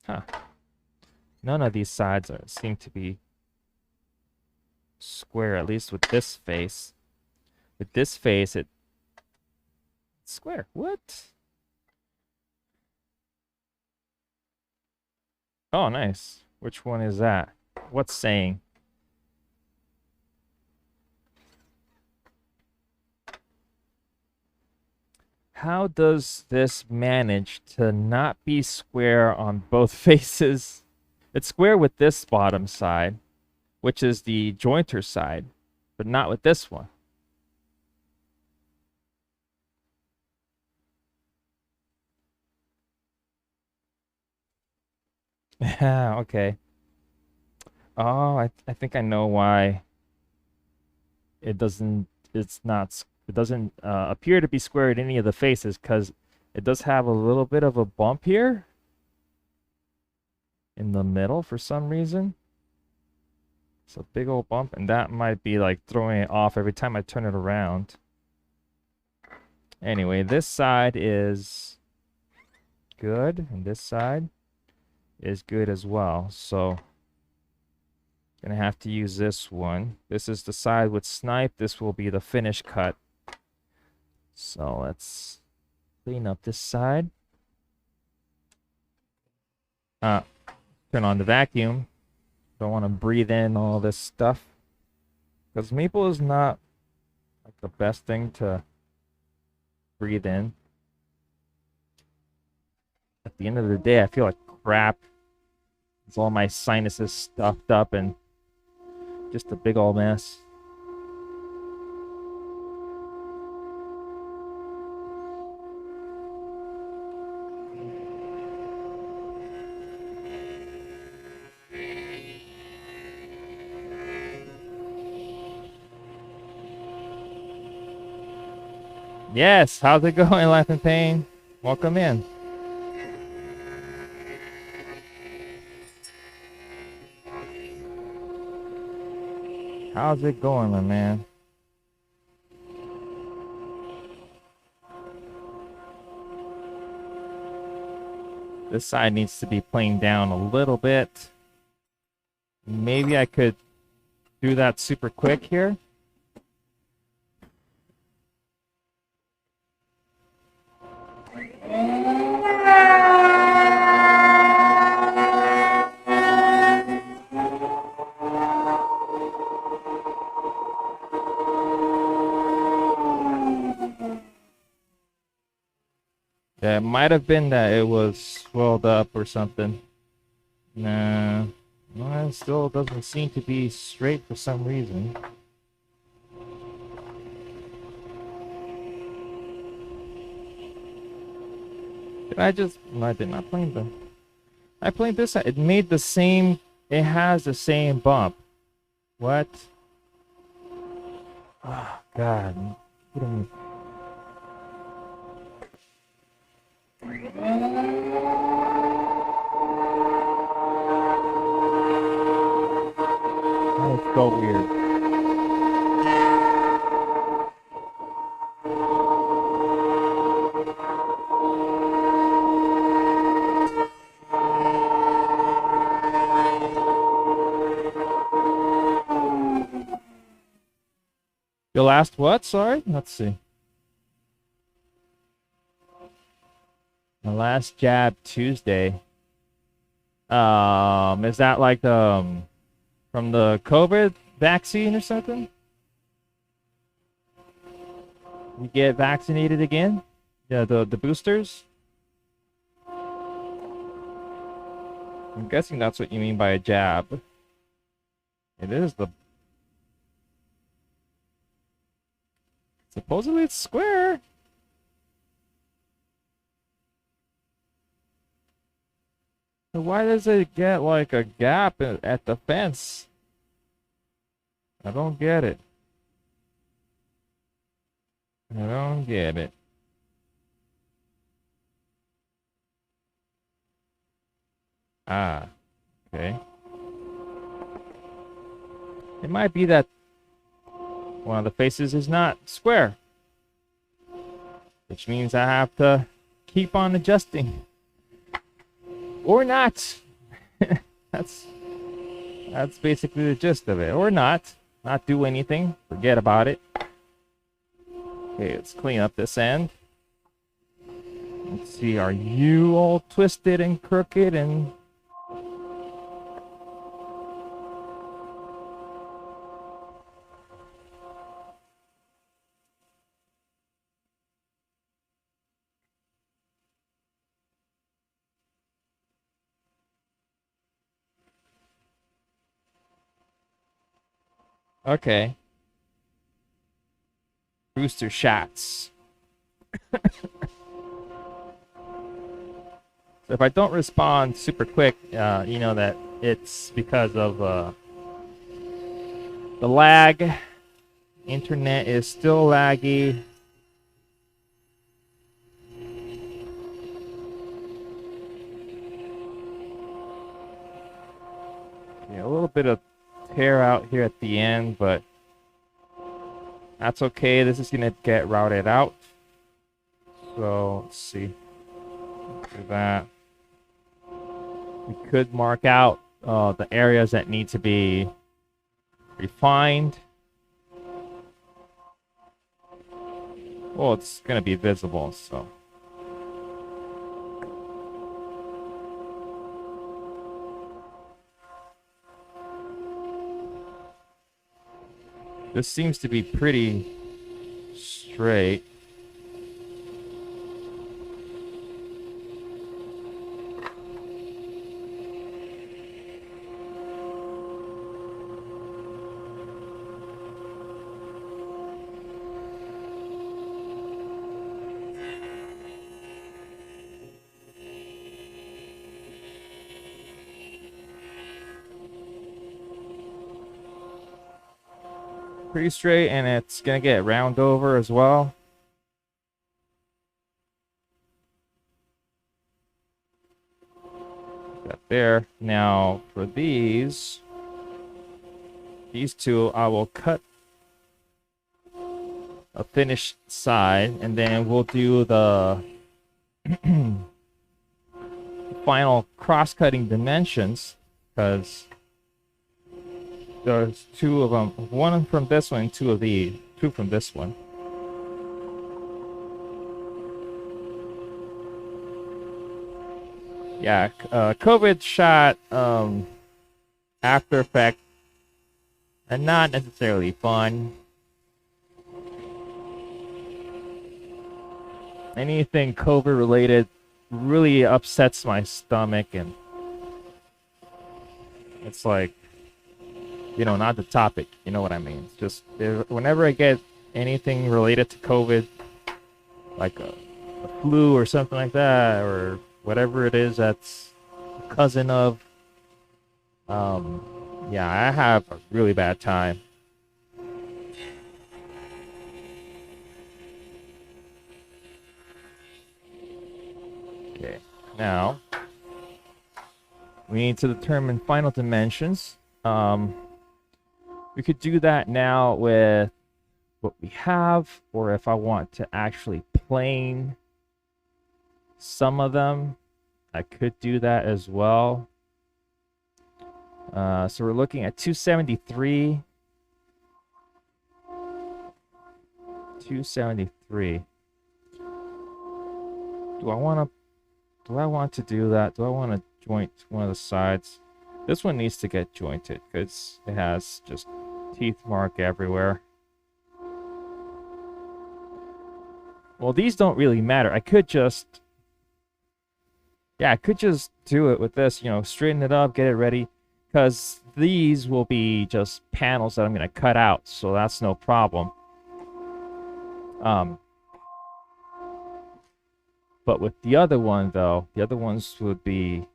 Huh. None of these sides seem to be square, at least with this face. With this face, it's square. What? Oh, nice. Which one is that? What's saying? How does this manage to not be square on both faces? It's square with this bottom side, which is the jointer side, but not with this one. Yeah, okay. Oh, I think I know why it doesn't it's not it doesn't appear to be square at any of the faces because it does have a little bit of a bump here in the middle for some reason. It's a big old bump, and that might be like throwing it off every time I turn it around. Anyway, this side is good, and this side is good as well. So gonna have to use this one. This is the side with snipe. This will be the finish cut. So let's clean up this side. Turn on the vacuum. Don't want to breathe in all this stuff. Because maple is not like the best thing to breathe in. At the end of the day, I feel like crap. It's all my sinuses stuffed up and just a big old mess. Yes, how's it going, Life and Pain? Welcome in. How's it going, my man? This side needs to be planed down a little bit. Maybe I could do that super quick here. Yeah, it might have been that it was swelled up or something. Nah, no, it still doesn't seem to be straight for some reason. Did I just... No, I did not plane them. I played this. It made the same... It has the same bump. What? Oh, God. That's so weird. Your last what? Sorry? Let's see. My last jab Tuesday. Is that like from the COVID vaccine or something? You get vaccinated again? Yeah, the boosters? I'm guessing that's what you mean by a jab. It is the... Supposedly it's square. So why does it get like a gap at the fence? I don't get it. I don't get it. Ah, okay. It might be that one of the faces is not square, which means I have to keep on adjusting. Or not. that's that's basically the gist of it. Or not. Not do anything. Forget about it. Okay, let's clean up this end. Let's see, are you all twisted and crooked and... Okay. Booster shots. So if I don't respond super quick, you know that it's because of the lag. Internet is still laggy. Yeah, a little bit of tear out here at the end, but that's okay. This is gonna get routed out. So let's see. Do that. We could mark out the areas that need to be refined. Well, it's gonna be visible, so. This seems to be pretty straight. Pretty straight, and it's gonna get round over as well. Got there. Now for these two, I will cut a finished side, and then we'll do the final cross-cutting dimensions, because there's two of them, one from this one and two from this one. Yeah, COVID shot After Effects are not necessarily fun. Anything COVID related really upsets my stomach, and it's like, you know, not the topic. You know what I mean? It's just whenever I get anything related to COVID, like a flu or something like that, or whatever it is that's a cousin of, yeah, I have a really bad time. Okay, now we need to determine final dimensions. We could do that now with what we have, or if I want to actually plane some of them, I could do that as well. So we're looking at 273. 273. Do I want to do that? Do I want to joint one of the sides? This one needs to get jointed because it has just teeth mark everywhere. Well, these don't really matter. I could just do it with this, you know, straighten it up, get it ready, because these will be just panels that I'm going to cut out, so that's no problem. But with the other one, though, the other ones would be,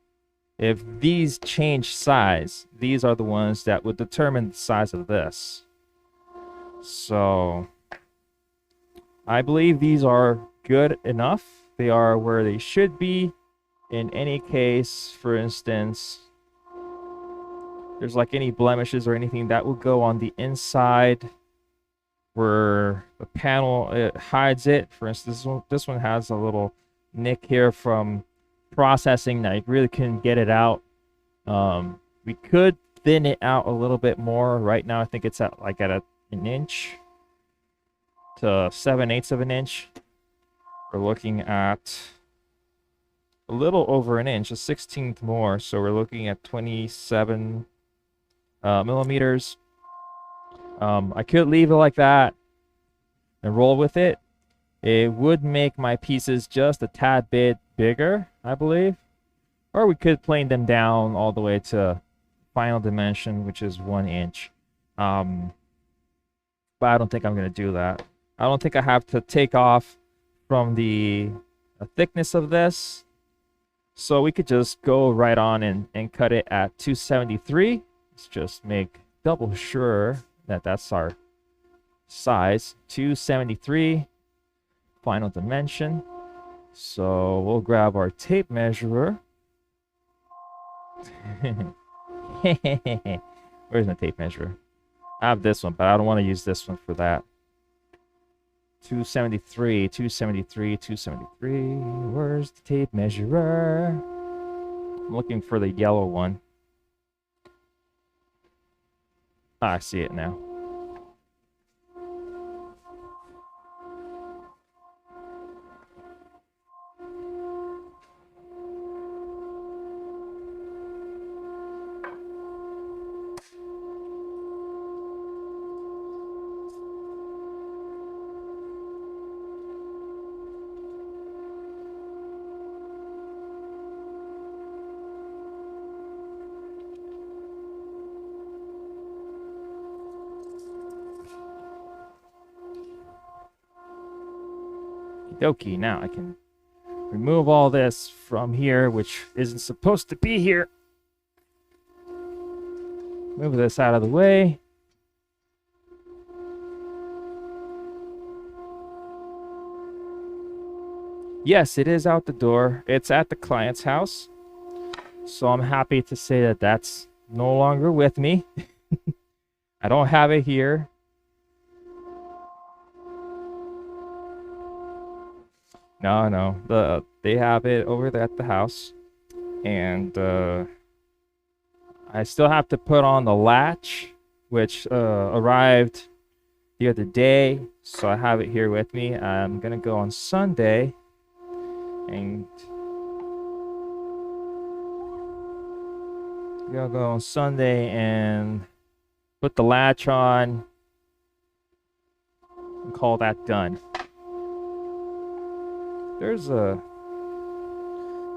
if these change size, these are the ones that would determine the size of this. So I believe these are good enough. They are where they should be. In any case, for instance, there's like any blemishes or anything that will go on the inside where the panel, it hides it. For instance, this one has a little nick here from processing that I really couldn't get it out. We could thin it out a little bit more. Right now, I think it's at like at an inch to 7/8 of an inch. We're looking at a little over an inch, a 16th more. So we're looking at 27 millimeters. I could leave it like that and roll with it. It would make my pieces just a tad bit bigger, I believe. Or we could plane them down all the way to final dimension, which is 1 inch. But I don't think I'm going to do that. I don't think I have to take off from the thickness of this. So we could just go right on and cut it at 273. Let's just make double sure that that's our size. 273, final dimension. So we'll grab our tape measurer. Where's my tape measure? I have this one, but I don't want to use this one for that. 273, 273, 273. Where's the tape measurer? I'm looking for the yellow one. Ah, I see it now. Okie, now I can remove all this from here, which isn't supposed to be here. Move this out of the way. Yes, it is out the door. It's at the client's house. So I'm happy to say that that's no longer with me. I don't have it here. No. They have it over there at the house. And I still have to put on the latch, which arrived the other day. So I have it here with me. I'm going to go on Sunday and put the latch on and call that done.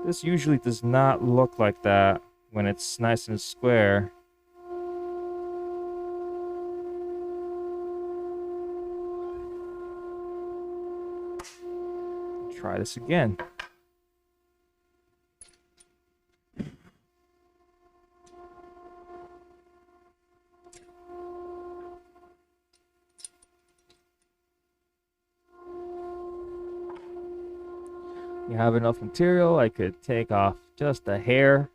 This usually does not look like that when it's nice and square. Try this again. You have enough material, I could take off just a hair.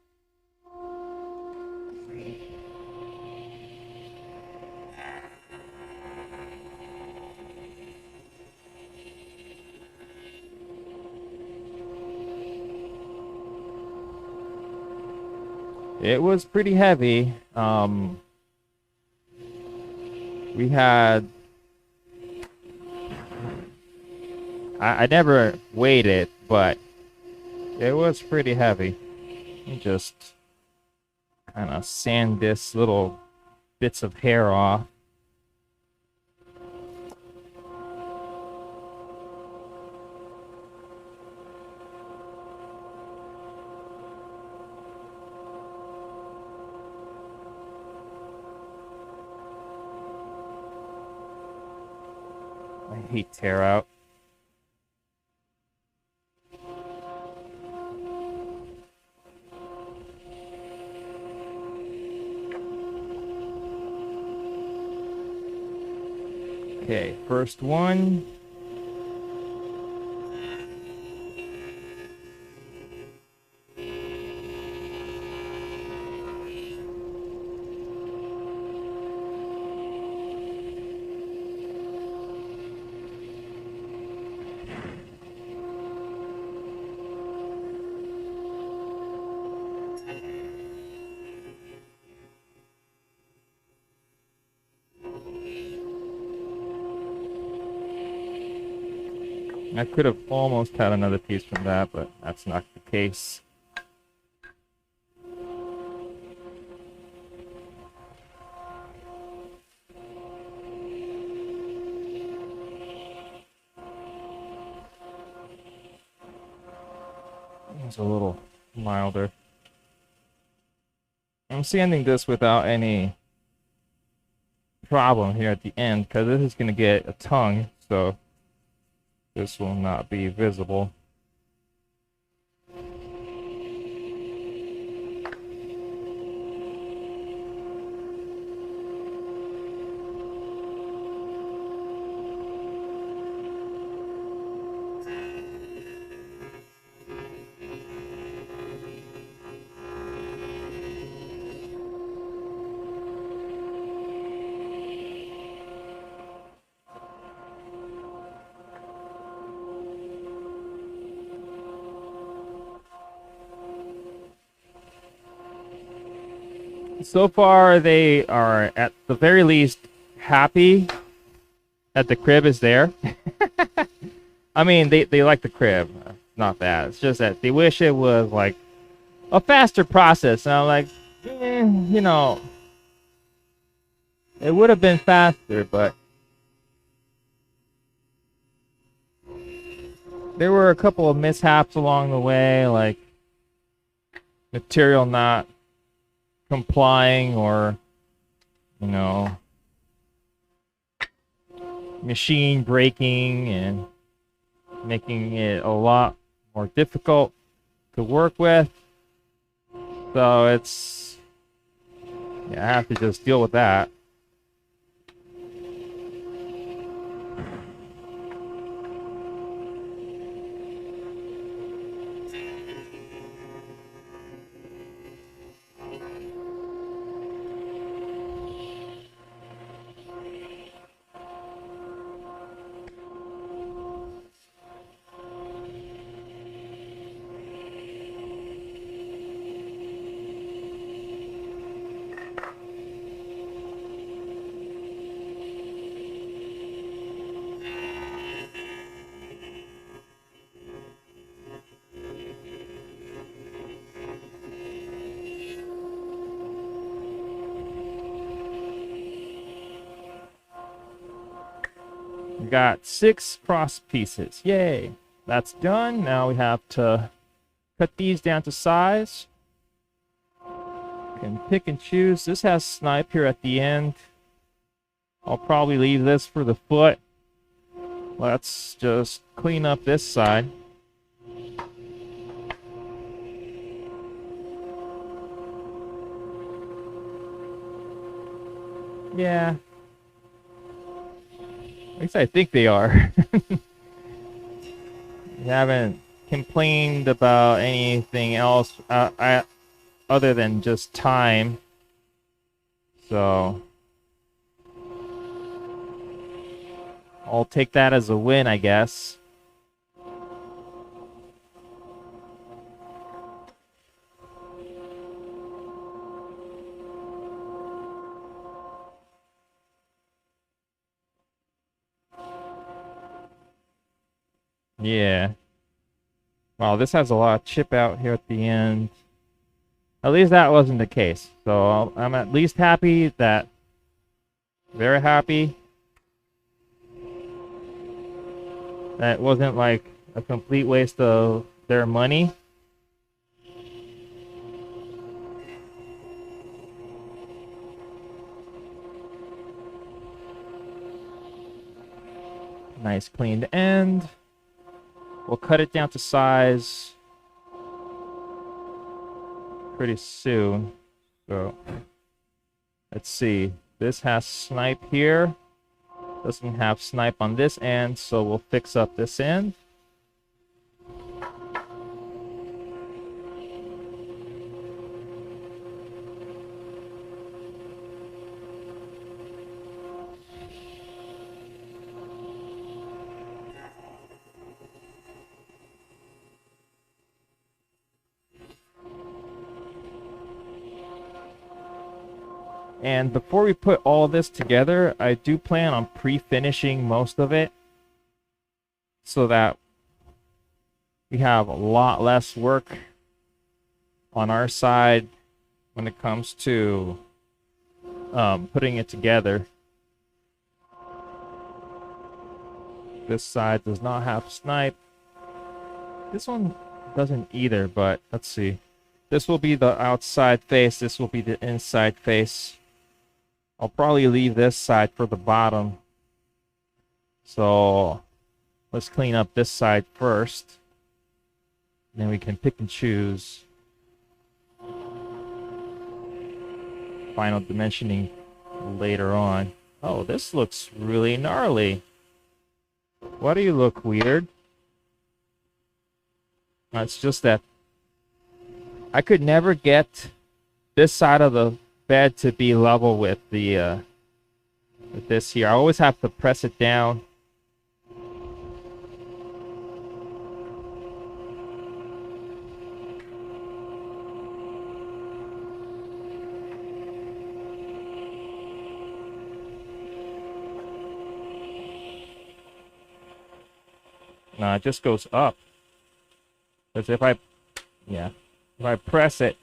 It was pretty heavy. We had... I never weighed it, but it was pretty heavy. You just kind of sand this little bits of hair off. I hate tear out. Okay, first one. I could have almost had another piece from that, but that's not the case. It's a little milder. I'm sanding this without any problem here at the end because this is going to get a tongue, so this will not be visible. So far, they are at the very least happy that the crib is there. I mean, they like the crib. Not that. It's just that they wish it was like a faster process. And I'm like, you know, it would have been faster, but there were a couple of mishaps along the way, like material not complying or, you know, machine breaking and making it a lot more difficult to work with. So it's, yeah, I have to just deal with that. We got 6 cross pieces. Yay! That's done. Now we have to cut these down to size. Can pick and choose. This has snipe here at the end. I'll probably leave this for the foot. Let's just clean up this side. Yeah. At least I think they are. We haven't complained about anything else other than just time. So I'll take that as a win, I guess. Yeah. Wow, this has a lot of chip out here at the end. At least that wasn't the case. So I'm at least happy that... Very happy that wasn't like a complete waste of their money. Nice cleaned end. We'll cut it down to size pretty soon. So let's see. This has snipe here. Doesn't have snipe on this end, so we'll fix up this end. And before we put all this together, I do plan on pre-finishing most of it so that we have a lot less work on our side when it comes to putting it together. This side does not have snipe. This one doesn't either, but let's see. This will be the outside face. This will be the inside face. I'll probably leave this side for the bottom. So let's clean up this side first. Then we can pick and choose. Final dimensioning later on. Oh, this looks really gnarly. Why do you look weird? It's just that I could never get this side of the bed to be level with the with this here. I always have to press it down. No, it just goes up. Because if I press it,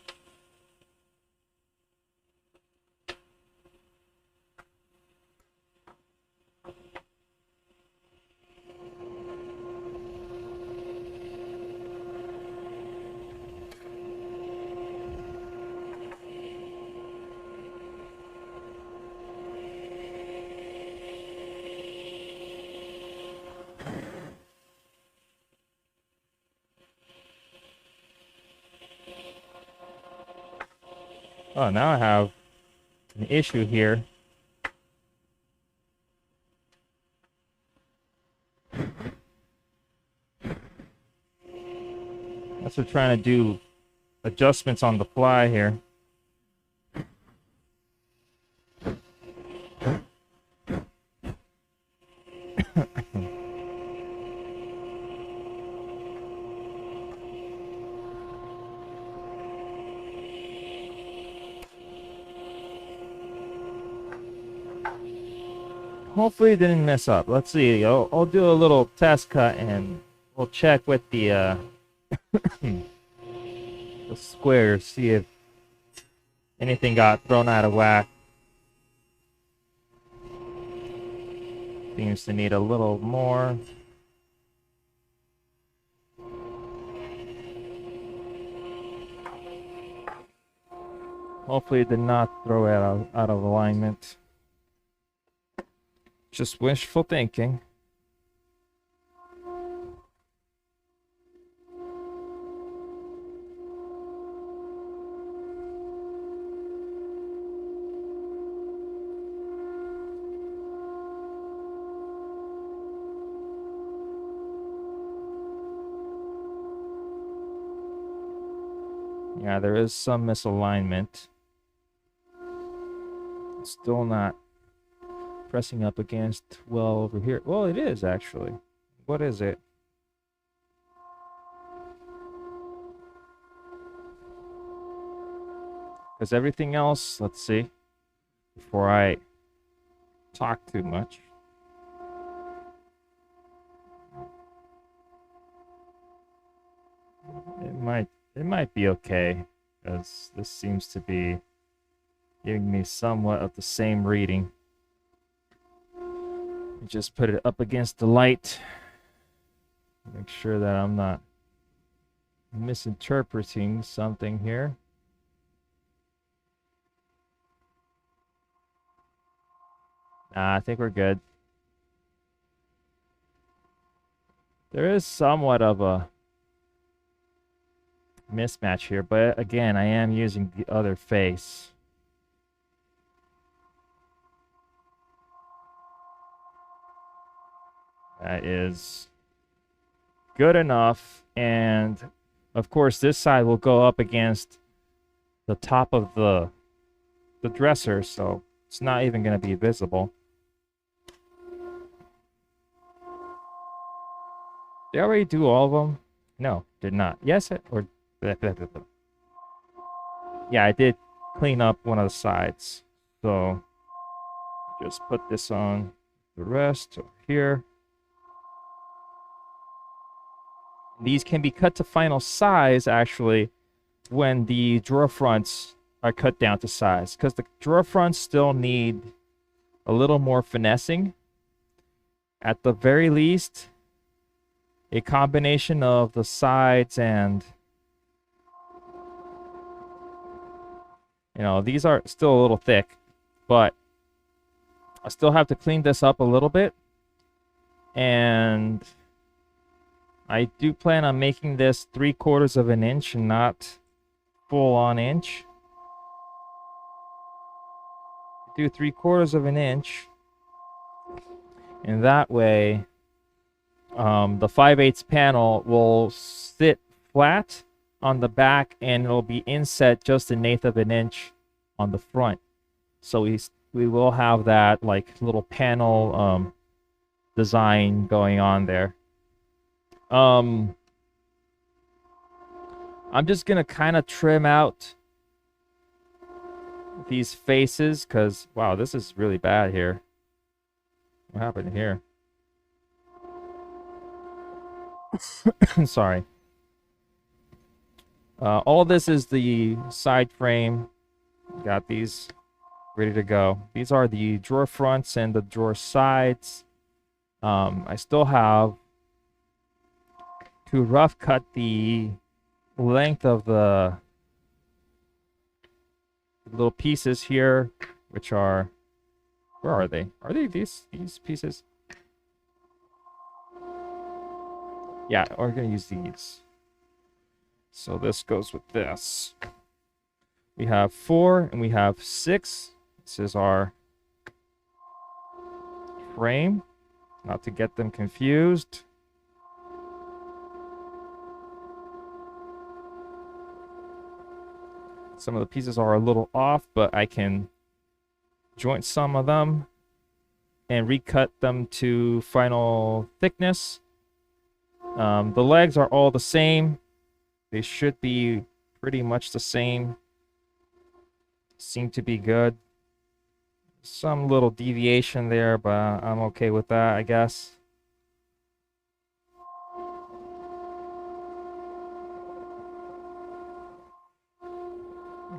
oh, now I have an issue here. That's what trying to do adjustments on the fly here. Hopefully it didn't mess up. Let's see. I'll do a little test cut and we'll check with the the squares, see if anything got thrown out of whack. Seems to need a little more. Hopefully it did not throw it out of alignment. Just wishful thinking. Yeah, there is some misalignment. Still not pressing up against well over here. Well, it is actually. What is it? Because everything else, let's see, before I talk too much. It might be okay, because this seems to be giving me somewhat of the same reading. Just put it up against the light. Make sure that I'm not misinterpreting something here. Nah, I think we're good. There is somewhat of a mismatch here, but again, I am using the other face. That is good enough, and of course this side will go up against the top of the dresser, so it's not even going to be visible. Did I already do all of them? No, did not. Yes, or yeah, I did clean up one of the sides. So just put this on the rest over here. These can be cut to final size, actually, when the drawer fronts are cut down to size, because the drawer fronts still need a little more finessing. At the very least, a combination of the sides and, you know, these are still a little thick, but I still have to clean this up a little bit. And I do plan on making this 3/4 of an inch and not full on inch. Do 3/4 of an inch, and that way the 5/8 panel will sit flat on the back and it'll be inset just 1/8 of an inch on the front. So we will have that like little panel design going on there. I'm just gonna kind of trim out these faces because, wow, this is really bad here. What happened here? Sorry. All this is the side frame. Got these ready to go. These are the drawer fronts and the drawer sides. I still have to rough cut the length of the little pieces here, which are, where are they? Are they these pieces? Yeah, we're gonna use these. So this goes with this. We have 4 and we have 6. This is our frame, not to get them confused. Some of the pieces are a little off, but I can joint some of them and recut them to final thickness. The legs are all the same. They should be pretty much the same. Seem to be good. Some little deviation there, but I'm okay with that, I guess.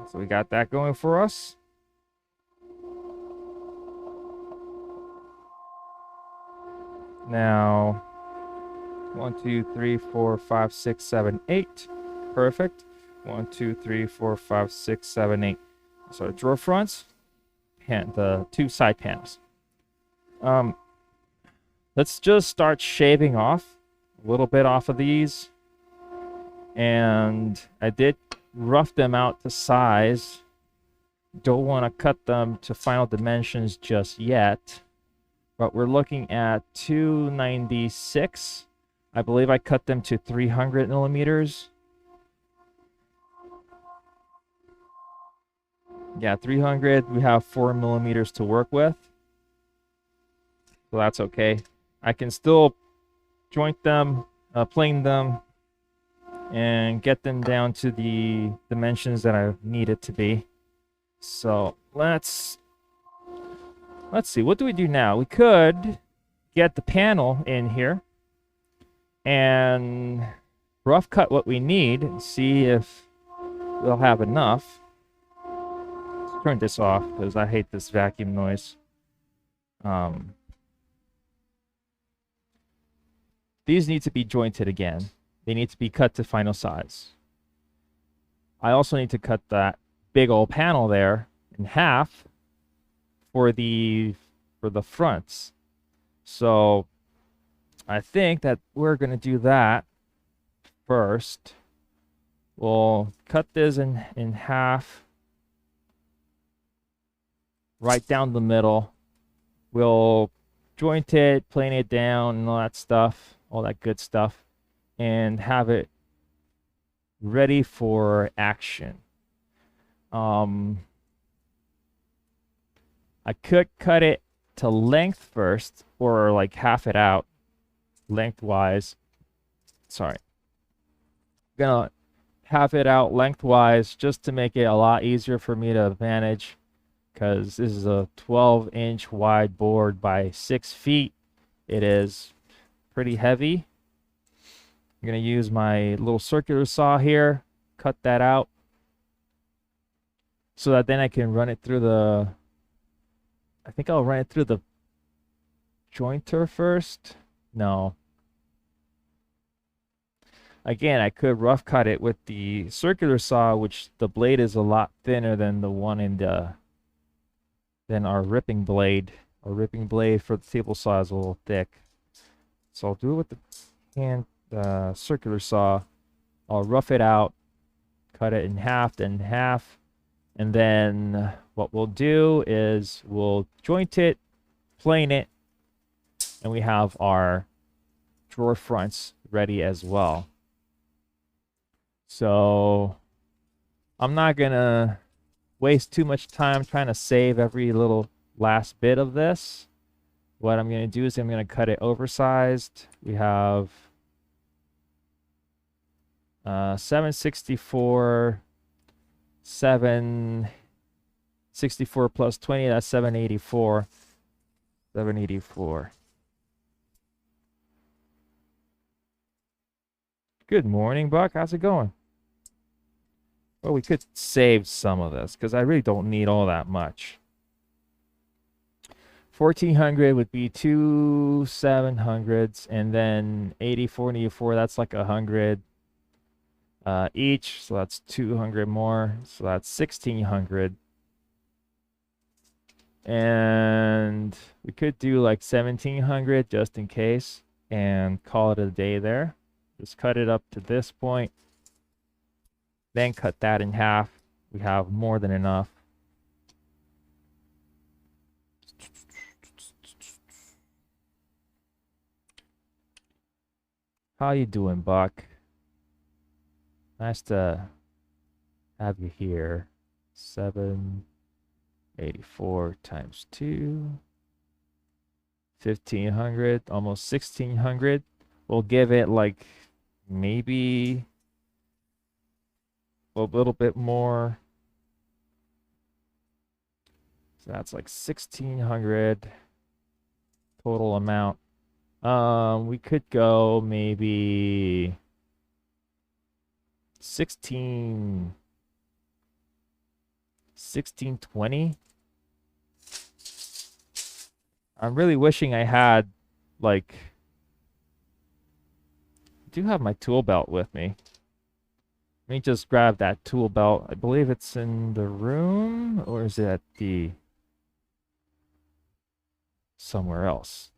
So we got that going for us. Now, 1, 2, 3, 4, 5, 6, 7, 8. Perfect. 1, 2, 3, 4, 5, 6, 7, 8. So drawer fronts and the 2 side panels. Let's just start shaving off a little bit off of these. And I did rough them out to size. Don't want to cut them to final dimensions just yet. But we're looking at 296. I believe I cut them to 300 millimeters. Yeah, 300. We have 4 millimeters to work with. So that's okay. I can still joint them, plane them, and get them down to the dimensions that I need it to be. So let's see, what do we do now? We could get the panel in here and rough cut what we need and see if we'll have enough. Let's turn this off because I hate this vacuum noise. These need to be jointed again. They need to be cut to final size. I also need to cut that big old panel there in half for the fronts. So I think that we're going to do that first. We'll cut this in half right down the middle. We'll joint it, plane it down, and all that stuff, all that good stuff, and have it ready for action. I could cut it to length first, or like half it out lengthwise. Sorry. I'm gonna half it out lengthwise just to make it a lot easier for me to manage, because this is a 12-inch wide board by 6 feet. It is pretty heavy. I'm going to use my little circular saw here, cut that out, so that then I can run it through the, I think I'll run it through the jointer first. No. Again, I could rough cut it with the circular saw, which the blade is a lot thinner than the one in the, than our ripping blade. Our ripping blade for the table saw is a little thick. So I'll do it with the circular saw. I'll rough it out, cut it in half, then half, and then what we'll do is we'll joint it, plane it, and we have our drawer fronts ready as well. So I'm not gonna waste too much time trying to save every little last bit of this. What I'm gonna do is I'm gonna cut it oversized. We have 764, 764 plus 20, that's 784. 784. Good morning, Buck. How's it going? Well, we could save some of this because I really don't need all that much. 1400 would be 2 700s, and then 84 and 84, that's like 100 each, so that's 200 more, so that's 1600. And we could do like 1700 just in case and call it a day there. Just cut it up to this point, then cut that in half. We have more than enough. How you doing, Buck? Nice to have you here. 784 times 2. 1500, almost 1600. We'll give it like maybe a little bit more. So that's like 1600 total amount. We could go maybe 1620. I'm really wishing I had like, I do have my tool belt with me. Let me just grab that tool belt. I believe it's in the room, or is it at the somewhere else?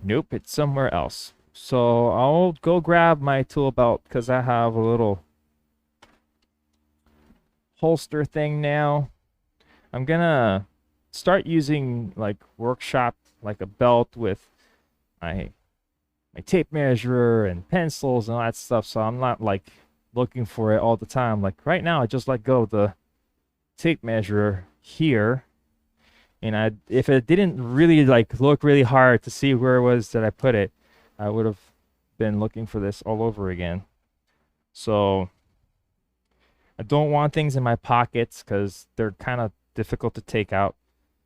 Nope, it's somewhere else. So I'll go grab my tool belt because I have a little holster thing now. I'm gonna start using like workshop, like a belt with my tape measure and pencils and all that stuff, so I'm not like looking for it all the time. Like right now I just let go of the tape measure here, and if it didn't really like look really hard to see where it was that I put it, I would have been looking for this all over again. So I don't want things in my pockets because they're kind of difficult to take out.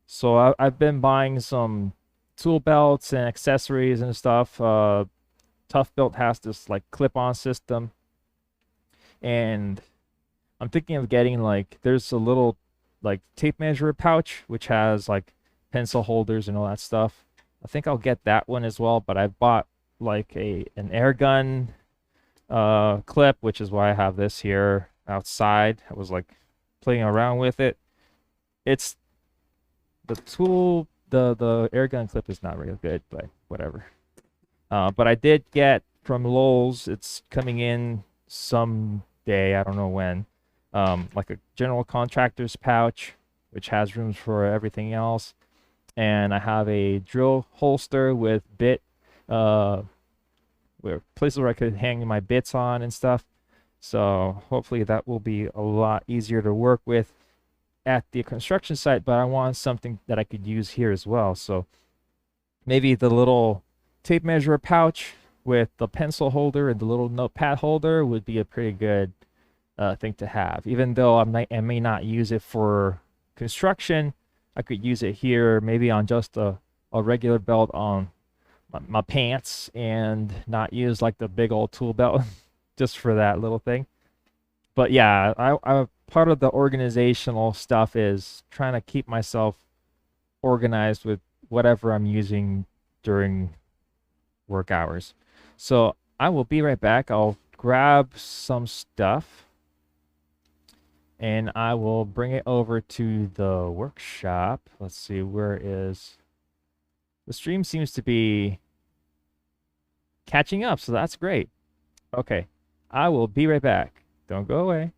So I've been buying some tool belts and accessories and stuff. Tough Belt has this like clip-on system, and I'm thinking of getting like, there's a little like tape measure pouch which has like pencil holders and all that stuff. I think I'll get that one as well, but I bought like an air gun clip, which is why I have this here outside. I was like playing around with it. It's the tool, the air gun clip is not really good, but whatever. But I did get from Lowe's, it's coming in someday, I don't know when, like a general contractor's pouch, which has rooms for everything else. And I have a drill holster with bit, where places where I could hang my bits on and stuff. So hopefully that will be a lot easier to work with at the construction site, but I want something that I could use here as well. So maybe the little tape measure pouch with the pencil holder and the little notepad holder would be a pretty good thing to have. Even though I may not use it for construction, I could use it here, maybe on just a a regular belt on my pants and not use like the big old tool belt just for that little thing. But yeah, I part of the organizational stuff is trying to keep myself organized with whatever I'm using during work hours. So I will be right back. I'll grab some stuff and I will bring it over to the workshop. Let's see, where is the stream seems to be catching up, so that's great. Okay, I will be right back. Don't go away.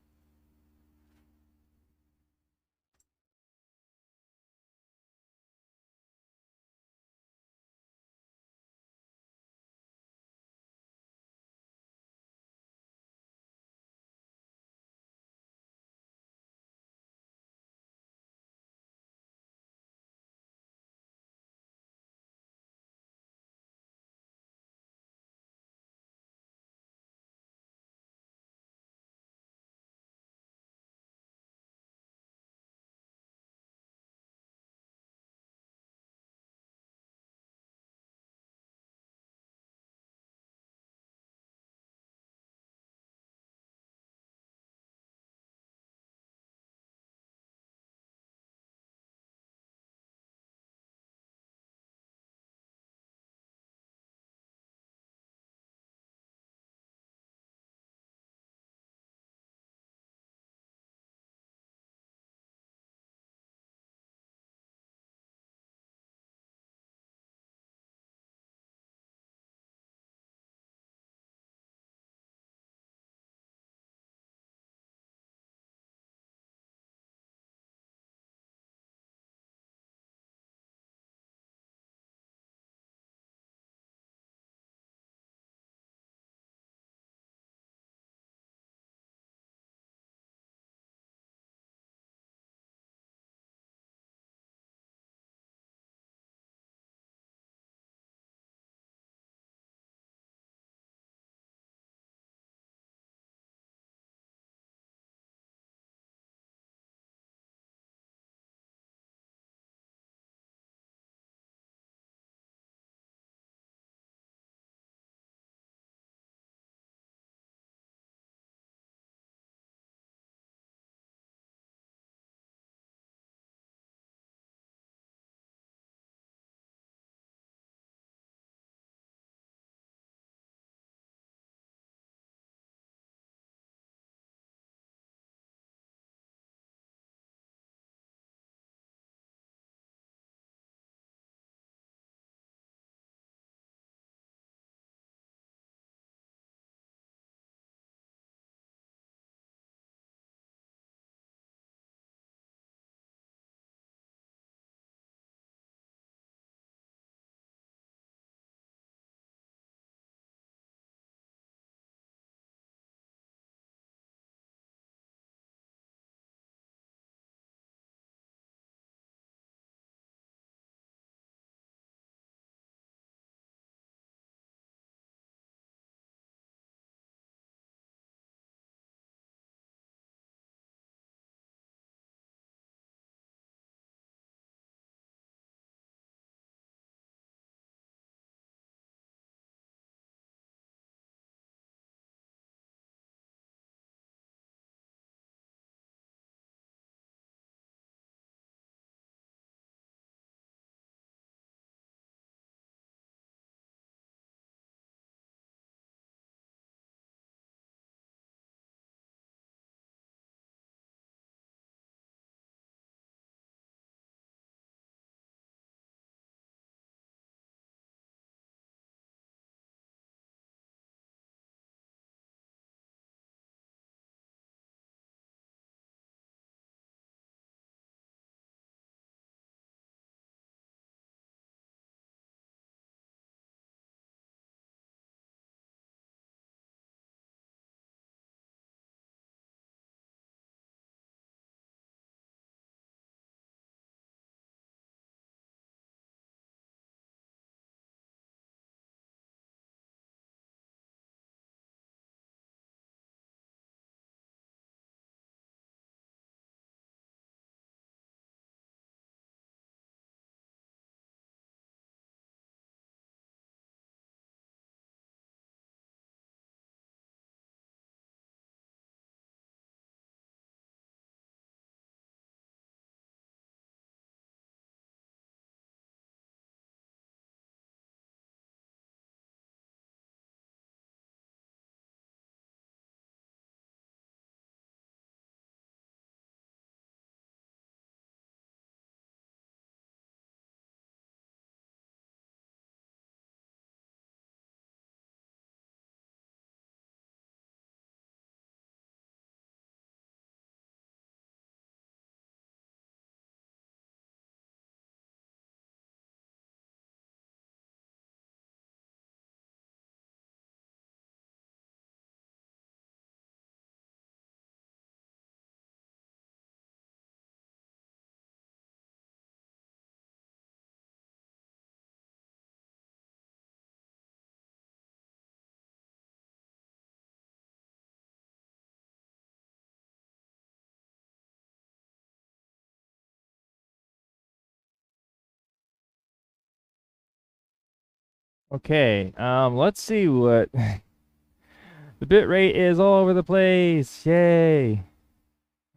Okay, let's see what the bit rate is all over the place. Yay.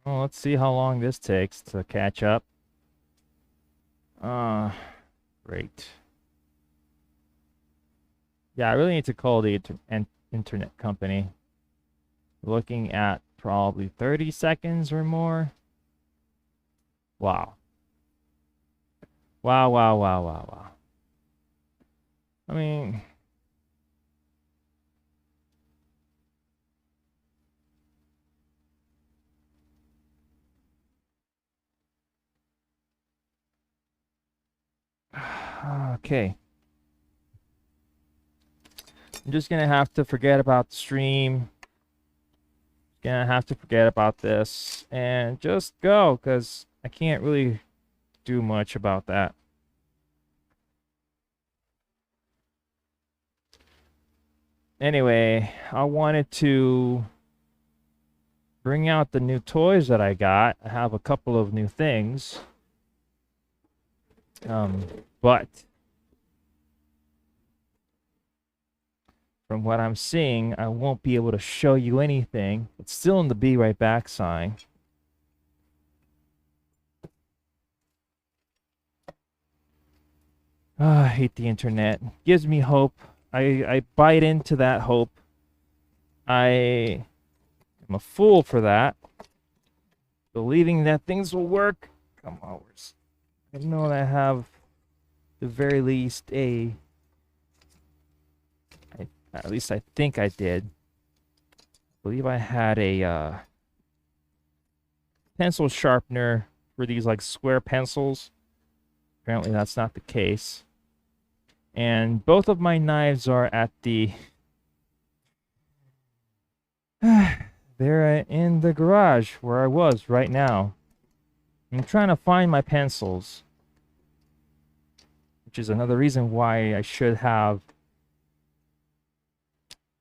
Well, let's see how long this takes to catch up. Great. Yeah, I really need to call the internet company. Looking at probably 30 seconds or more. Wow. Wow, wow, wow, wow, wow. I mean, okay. I'm just gonna have to forget about the stream. Gonna have to forget about this and just go, because I can't really do much about that. Anyway, I wanted to bring out the new toys that I got. I have a couple of new things. But from what I'm seeing, I won't be able to show you anything. It's still in the be right back sign. I hate the internet. Gives me hope. I bite into that hope. I am a fool for that. Believing that things will work. Come on, I know I have the very least at least I think I did. I believe I had a pencil sharpener for these like square pencils. Apparently that's not the case. And both of my knives are at the they're in the garage where I was right now. I'm trying to find my pencils, which is another reason why I should have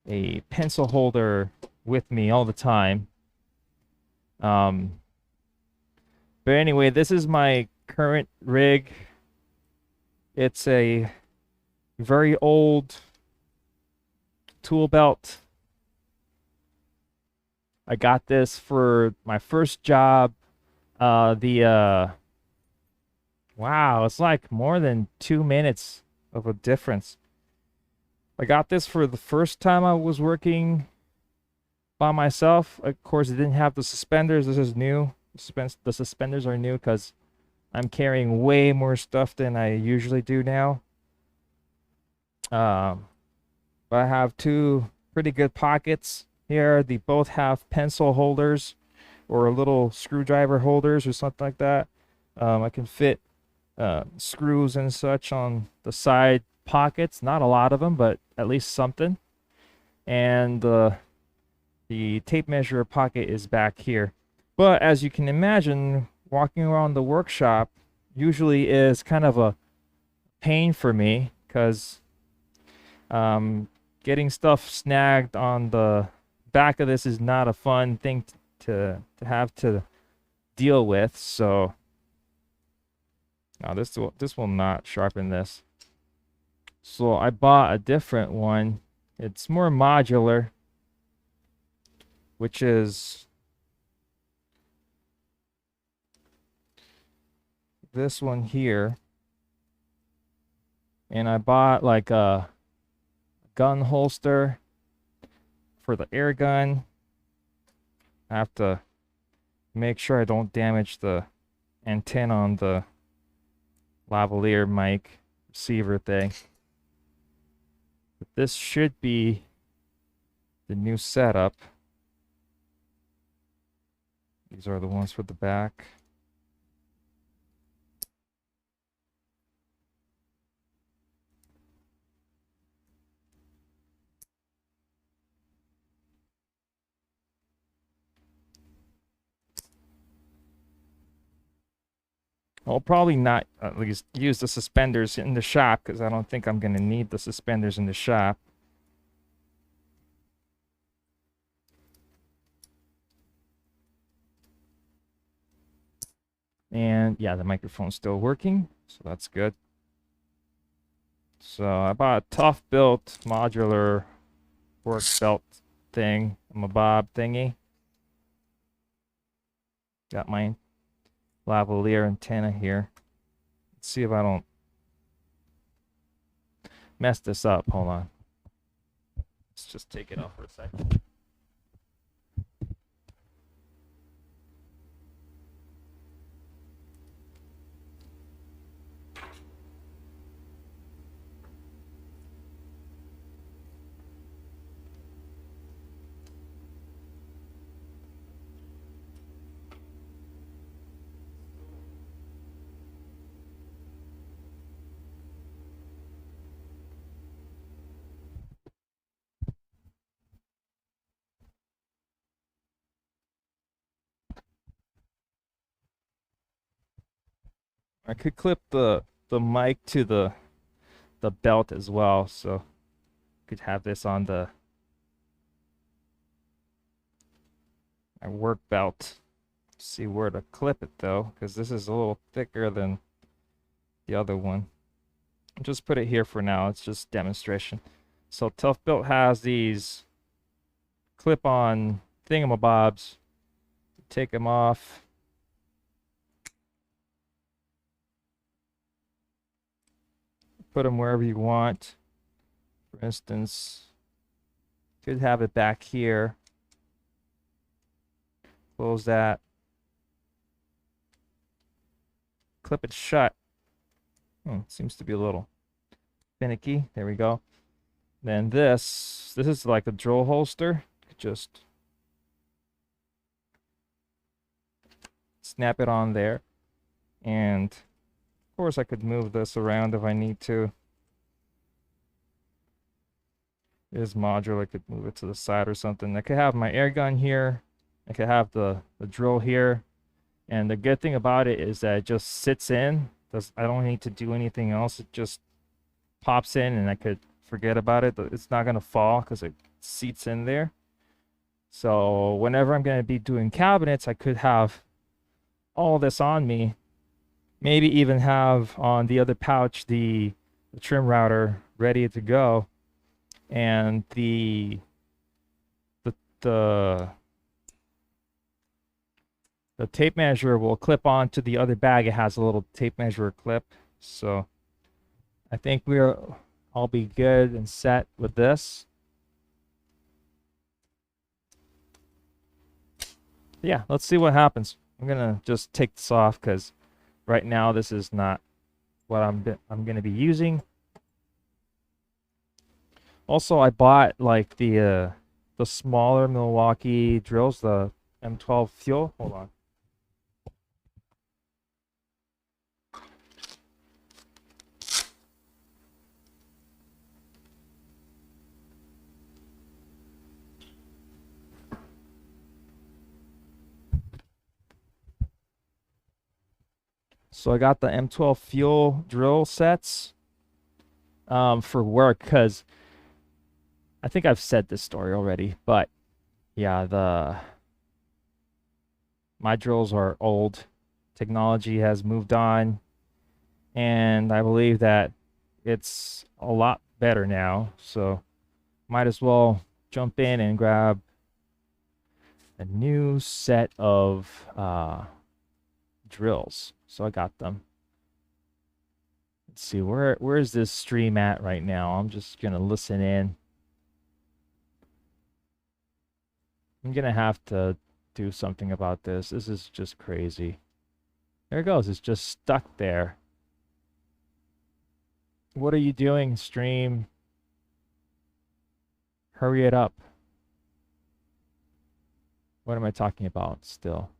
a pencil holder with me all the time. But anyway, this is my current rig. It's a very old tool belt. I got this for my first job. Wow, it's like more than 2 minutes of a difference. I got this for the first time I was working by myself. Of course, it didn't have the suspenders. This is new. The suspenders are new because I'm carrying way more stuff than I usually do now. But I have two pretty good pockets here. They both have pencil holders or little screwdriver holders or something like that. I can fit screws and such on the side pockets. Not a lot of them, but at least something. And the tape measure pocket is back here. But as you can imagine, walking around the workshop usually is kind of a pain for me because getting stuff snagged on the back of this is not a fun thing to have to deal with. So now this will not sharpen this. So I bought a different one. It's more modular, which is this one here. And I bought like a gun holster for the air gun. I have to make sure I don't damage the antenna on the lavalier mic receiver thing. But this should be the new setup. These are the ones for the back. I'll probably not at least use the suspenders in the shop because I don't think I'm going to need the suspenders in the shop. And yeah, the microphone's still working, so that's good. So I bought a tough built modular work belt thing. I'm a bob thingy. Got my lavalier antenna here. Let's see if I don't mess this up. Hold on. Let's just take it off for a second. I could clip the mic to the belt as well, so could have this on the my work belt. See where to clip it though, because this is a little thicker than the other one. I'll just put it here for now. It's just demonstration. So Tough Built has these clip-on thingamabobs. Take them off. Put them wherever you want. For instance, could have it back here. Close that. Clip it shut. Seems to be a little finicky. There we go. Then this is like a drill holster. Just snap it on there. And of course I could move this around if I need to. It is modular. I could move it to the side or something. I could have my air gun here. I could have the drill here. And the good thing about it is that it just sits in. I don't need to do anything else. It just pops in and I could forget about it. It's not going to fall because it seats in there. So whenever I'm going to be doing cabinets, I could have all this on me. Maybe even have on the other pouch the trim router ready to go. And the tape measure will clip onto the other bag. It has a little tape measure clip. So I think I'll be good and set with this. Yeah, let's see what happens. I'm gonna just take this off because right now this is not what I'm gonna be using. Also, I bought like the smaller Milwaukee drills, the M12 Fuel. Hold on. So I got the M12 Fuel drill sets for work because I think I've said this story already, but yeah, my drills are old. Technology has moved on, and I believe that it's a lot better now. So might as well jump in and grab a new set of drills. So I got them. Let's see, where is this stream at right now? I'm just gonna listen in. I'm gonna have to do something about this. This is just crazy. There it goes. It's just stuck there. What are you doing, stream? Hurry it up. What am I talking about still?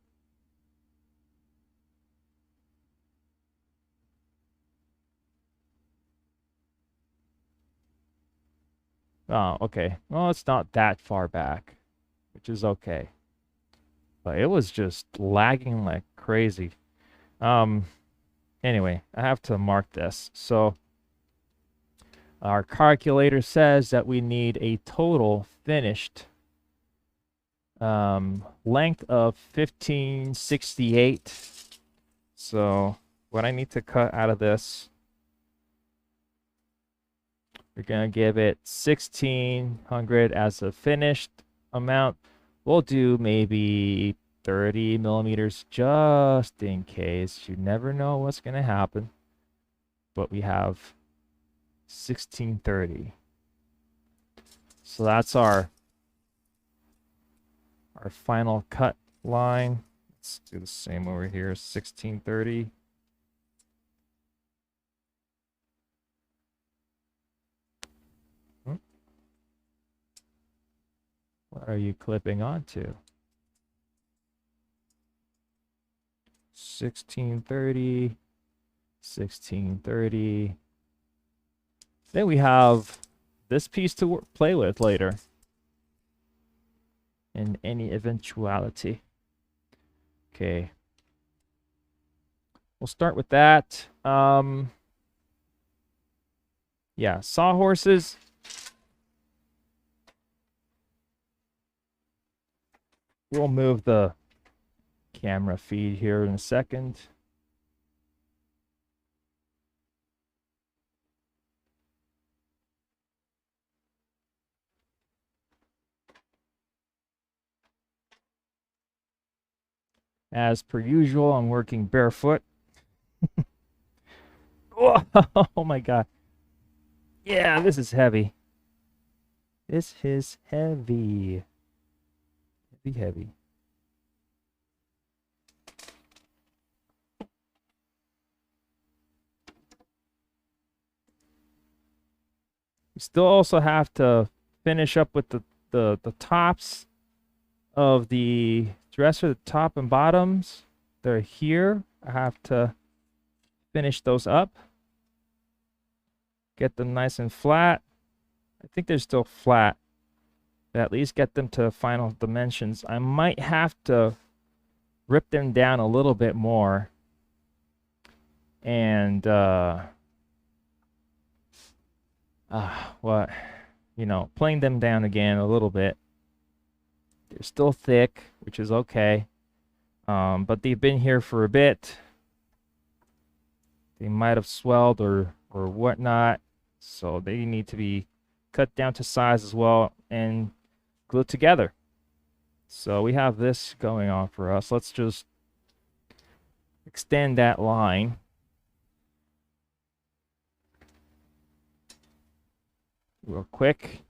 Oh, okay. Well, it's not that far back, which is okay. But it was just lagging like crazy. Anyway, I have to mark this. So our calculator says that we need a total finished length of 1568. So what I need to cut out of this We're going to give it 1600 as a finished amount. We'll do maybe 30 millimeters just in case. You never know what's going to happen. But we have 1630. So that's our final cut line. Let's do the same over here, 1630. What are you clipping onto? 1630, 1630. Then we have this piece to play with later in any eventuality. Okay. We'll start with that. Yeah, sawhorses. We'll move the camera feed here in a second. As per usual, I'm working barefoot. Oh my god. Yeah, this is heavy. This is heavy. Heavy, heavy. We still also have to finish up with the tops of the dresser, the top and bottoms. They're here. I have to finish those up. Get them nice and flat. I think they're still flat. But at least get them to final dimensions. I might have to rip them down a little bit more. And plane them down again a little bit. They're still thick, which is okay. But they've been here for a bit. They might have swelled or whatnot. So they need to be cut down to size as well and glued together. So we have this going on for us. Let's just extend that line. Real quick.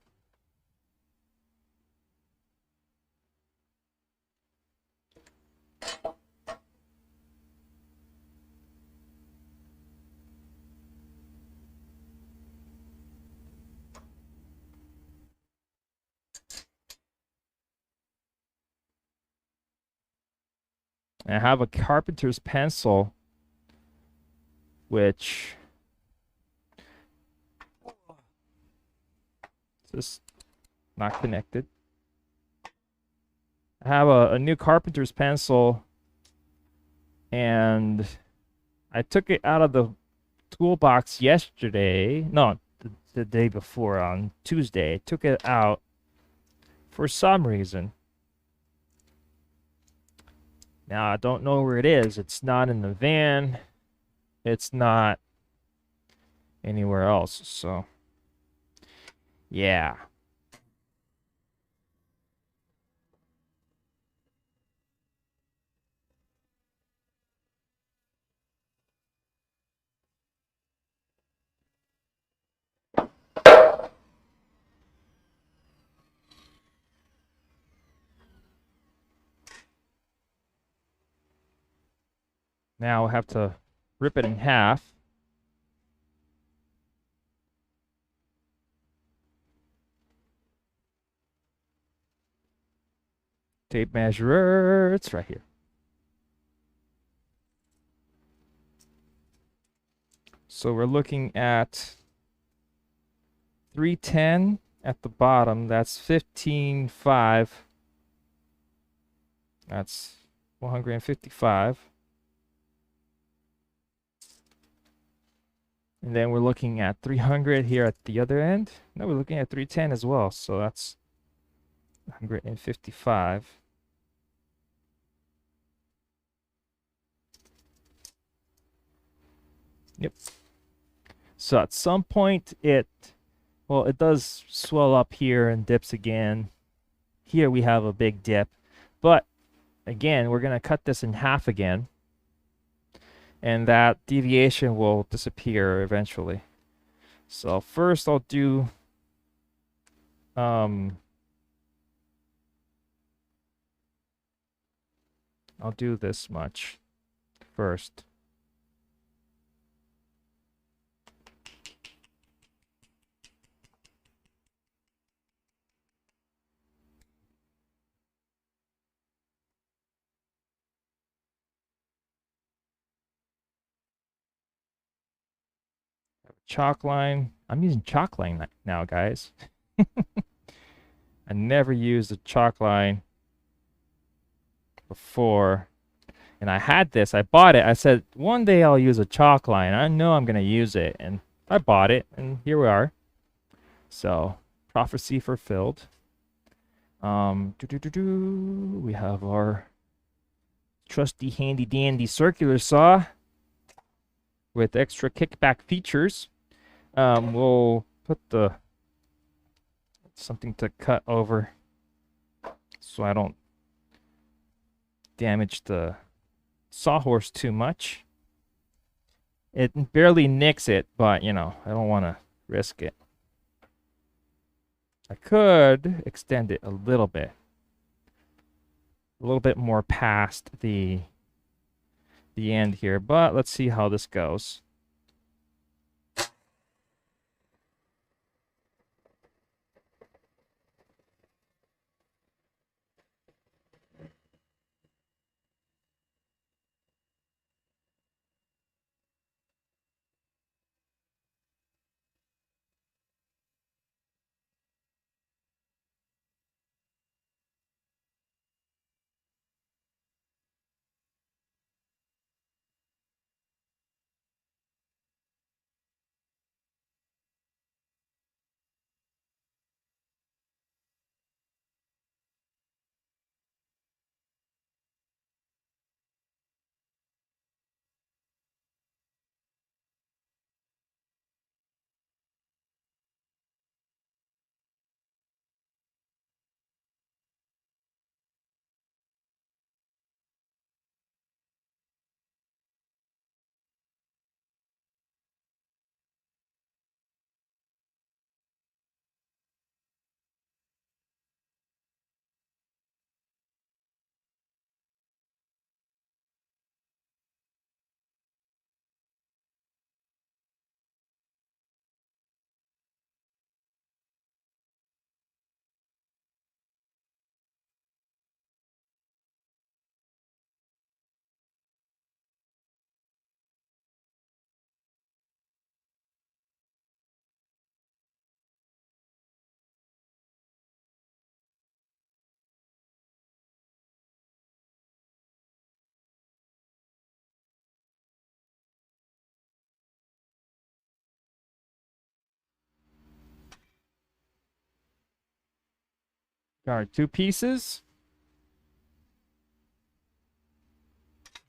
I have a carpenter's pencil, which is not connected. I have a new carpenter's pencil, and I took it out of the toolbox yesterday. No, the day before, on Tuesday. I took it out for some reason. Now, I don't know where it is. It's not in the van. It's not anywhere else. So, yeah. Now I have to rip it in half. Tape measure, it's right here. So we're looking at 310 at the bottom. That's 15.5. That's 155. And then we're looking at 300 here at the other end. No, we're looking at 310 as well. So that's 155. Yep. So at some point it well, it does swell up here and dips again. Here we have a big dip, but again, we're going to cut this in half again, and that deviation will disappear eventually. So first I'll do this much first. Chalk line. I'm using chalk line now, guys. I never used a chalk line before. And I had this. I bought it. I said, one day I'll use a chalk line. I know I'm going to use it. And I bought it. And here we are. So, prophecy fulfilled. We have our trusty handy dandy circular saw with extra kickback features. We'll put something to cut over so I don't damage the sawhorse too much. It barely nicks it, but you know, I don't want to risk it. I could extend it a little bit more past the end here, but let's see how this goes. Got our 2 pieces.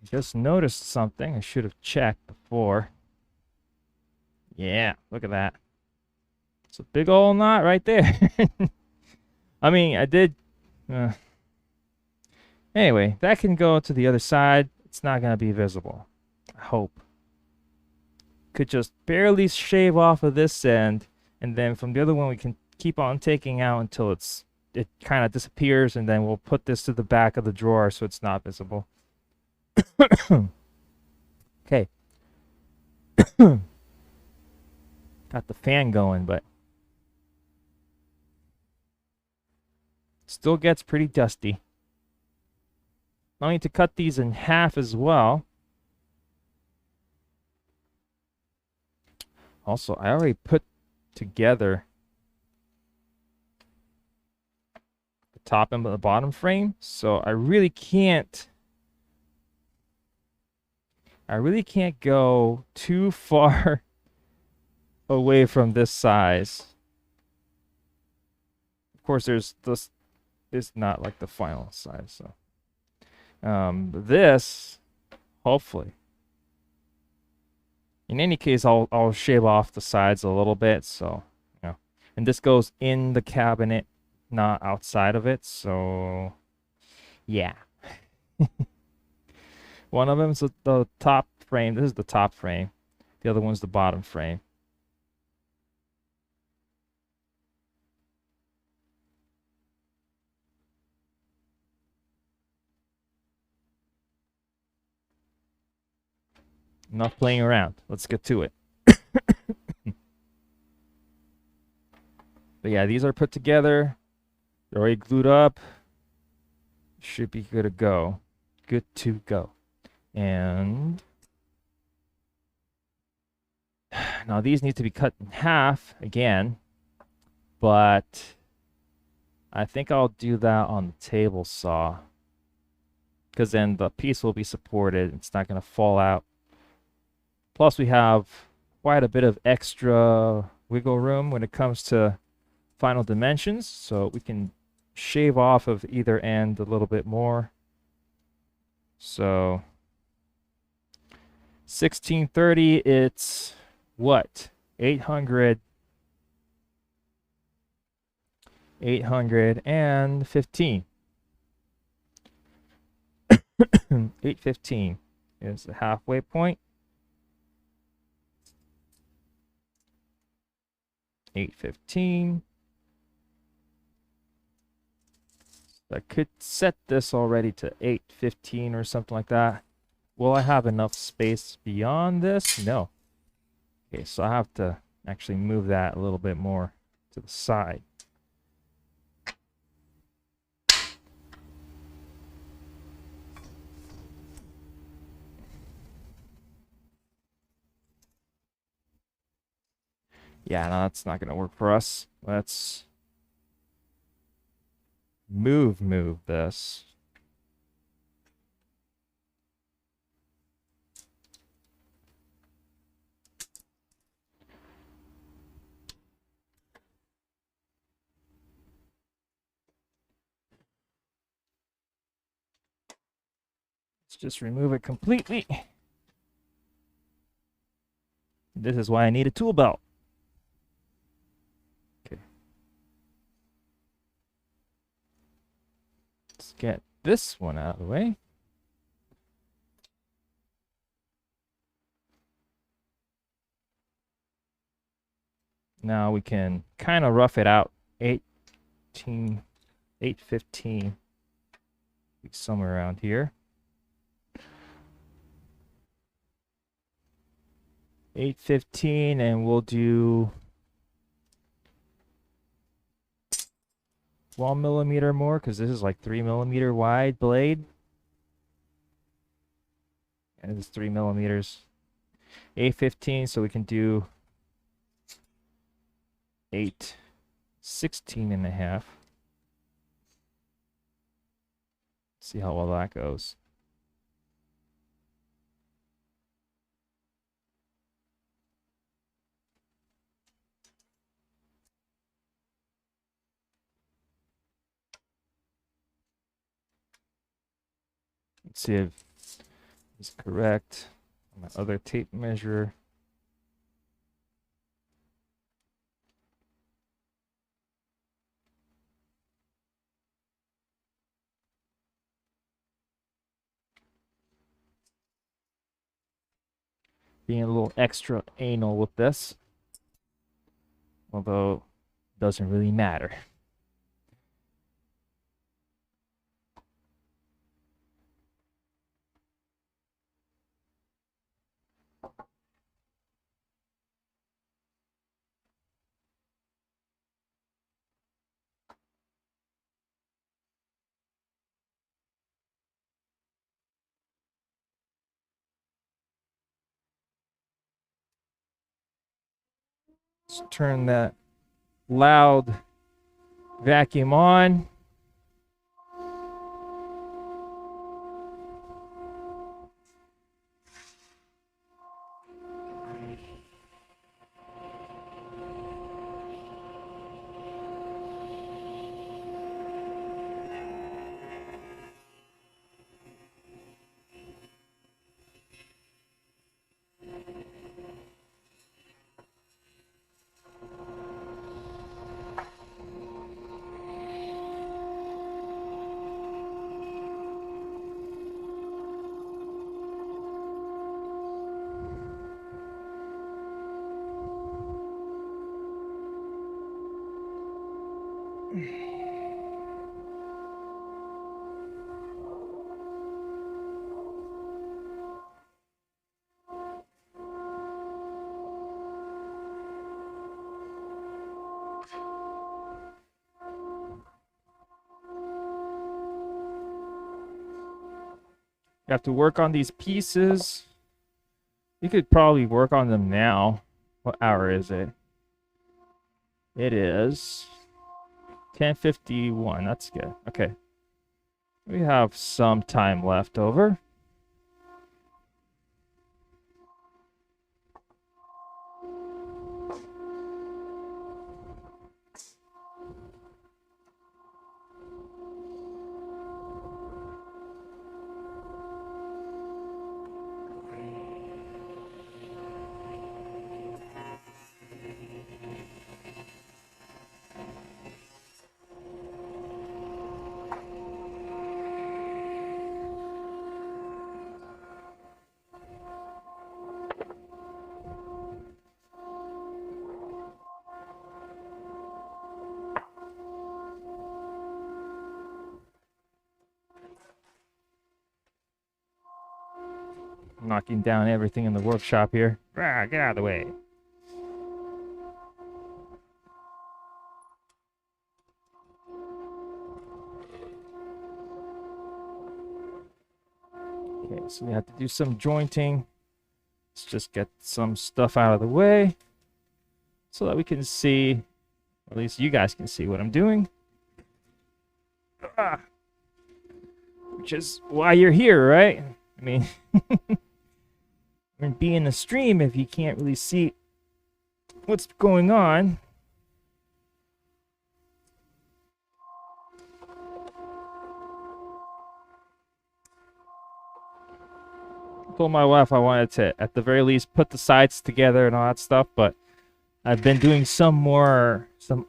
Just noticed something I should have checked before. Yeah, look at that. It's a big old knot right there. I mean, I did... Anyway, that can go to the other side. It's not going to be visible. I hope. Could just barely shave off of this end, and then from the other one we can keep on taking out until it kind of disappears, and then we'll put this to the back of the drawer so it's not visible. Okay. Got the fan going, but still gets pretty dusty. I need to cut these in half as well. Also, I already put together the top and the bottom frame, so I really can't go too far away from this size. Of course, there's this is not like the final size, so this hopefully. In any case, I'll shave off the sides a little bit, so you know, And this goes in the cabinet, not outside of it. So, yeah. One of them is the top frame. This is the top frame. The other one's the bottom frame. Enough playing around. Let's get to it. But yeah, these are put together. They're already glued up. Should be good to go. Good to go. And now these need to be cut in half again, but I think I'll do that on the table saw, because then the piece will be supported. It's not going to fall out. Plus, we have quite a bit of extra wiggle room when it comes to final dimensions, so we can shave off of either end a little bit more. So 1630, it's what? 815. 815 is the halfway point. 815. I could set this already to 815 or something like that. Will I have enough space beyond this? No. Okay, so I have to actually move that a little bit more to the side. Yeah, no, that's not going to work for us. Let's move this. Let's just remove it completely. This is why I need a tool belt. Okay. Let's get this one out of the way. Now we can kind of rough it out. 815, somewhere around here. 815, and we'll do 1 millimeter more, because this is like 3 millimeter wide blade. And it's 3 millimeters. 815, so we can do 816.5. See how well that goes. Let's see if it's correct. My other tape measure. Being a little extra anal with this, although it doesn't really matter. Let's turn that loud vacuum on. You have to work on these pieces. You could probably work on them now. What hour is it? It is 10:51. That's good. Okay. We have some time left over. Knocking down everything in the workshop here. Ah, get out of the way. Okay, so we have to do some jointing. Let's just get some stuff out of the way so that we can see, or at least you guys can see what I'm doing. Ah, which is why you're here, right? I mean, be in the stream if you can't really see what's going on. I told my wife I wanted to, at the very least, put the sides together and all that stuff, but I've been doing some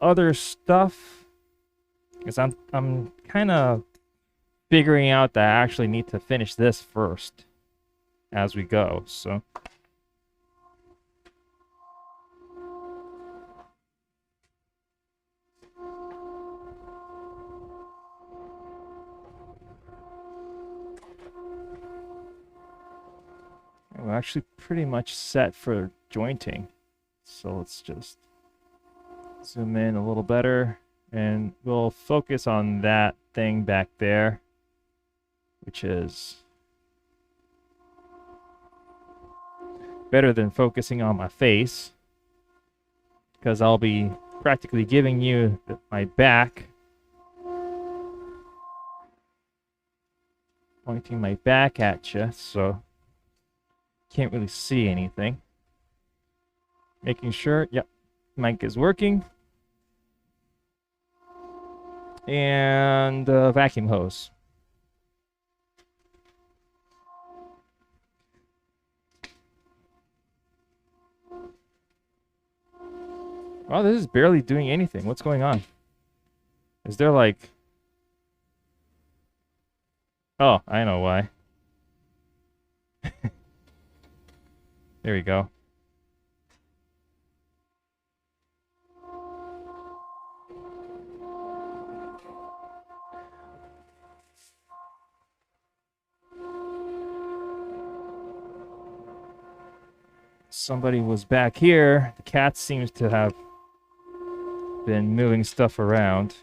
other stuff because I'm kind of figuring out that I actually need to finish this first as we go. So we're actually pretty much set for jointing. So let's just zoom in a little better and we'll focus on that thing back there, which is better than focusing on my face, because I'll be practically giving you my back, pointing my back at you, so can't really see anything. Making sure, yep, mic is working. And vacuum hose. Oh, this is barely doing anything. What's going on? Is there like... Oh, I know why. There we go. Somebody was back here. The cat seems to have been moving stuff around.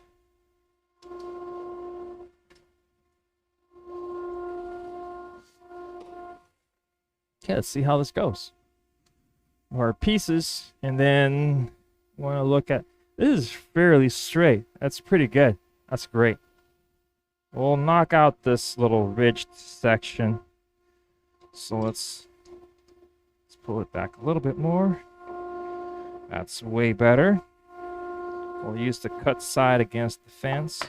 Okay, let's see how this goes. Our pieces, and then want to look at... This is fairly straight. That's pretty good. That's great. We'll knock out this little ridged section. So let's pull it back a little bit more. That's way better. We'll use the cut side against the fence.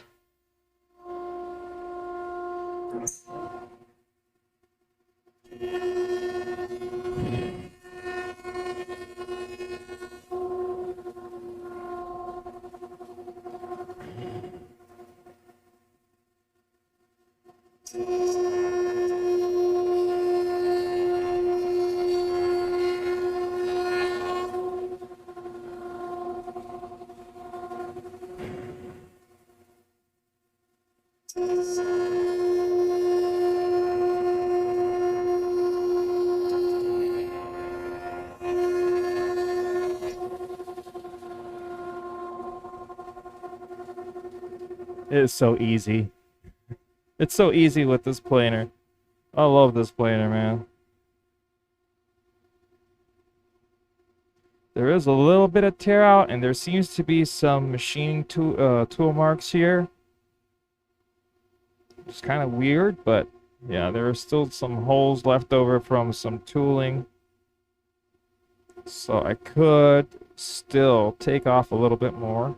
It is so easy. It's so easy with this planer. I love this planer, man. There is a little bit of tear out, and there seems to be some machining tool marks here. It's kind of weird, but yeah, there are still some holes left over from some tooling. So I could still take off a little bit more.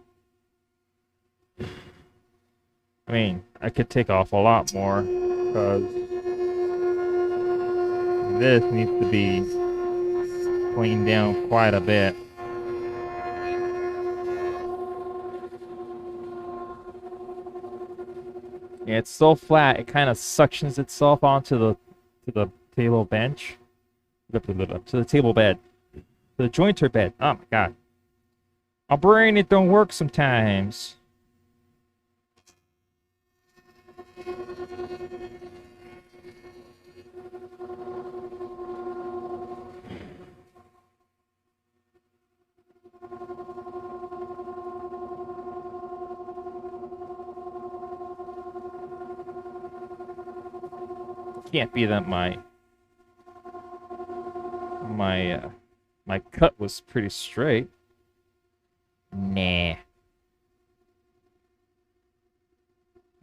I mean, I could take off a lot more because this needs to be cleaned down quite a bit. Yeah, it's so flat, it kind of suctions itself onto the table bench. To the table bed. To the jointer bed. Oh my god. My brain, it don't work sometimes. Can't be that my cut was pretty straight. Nah.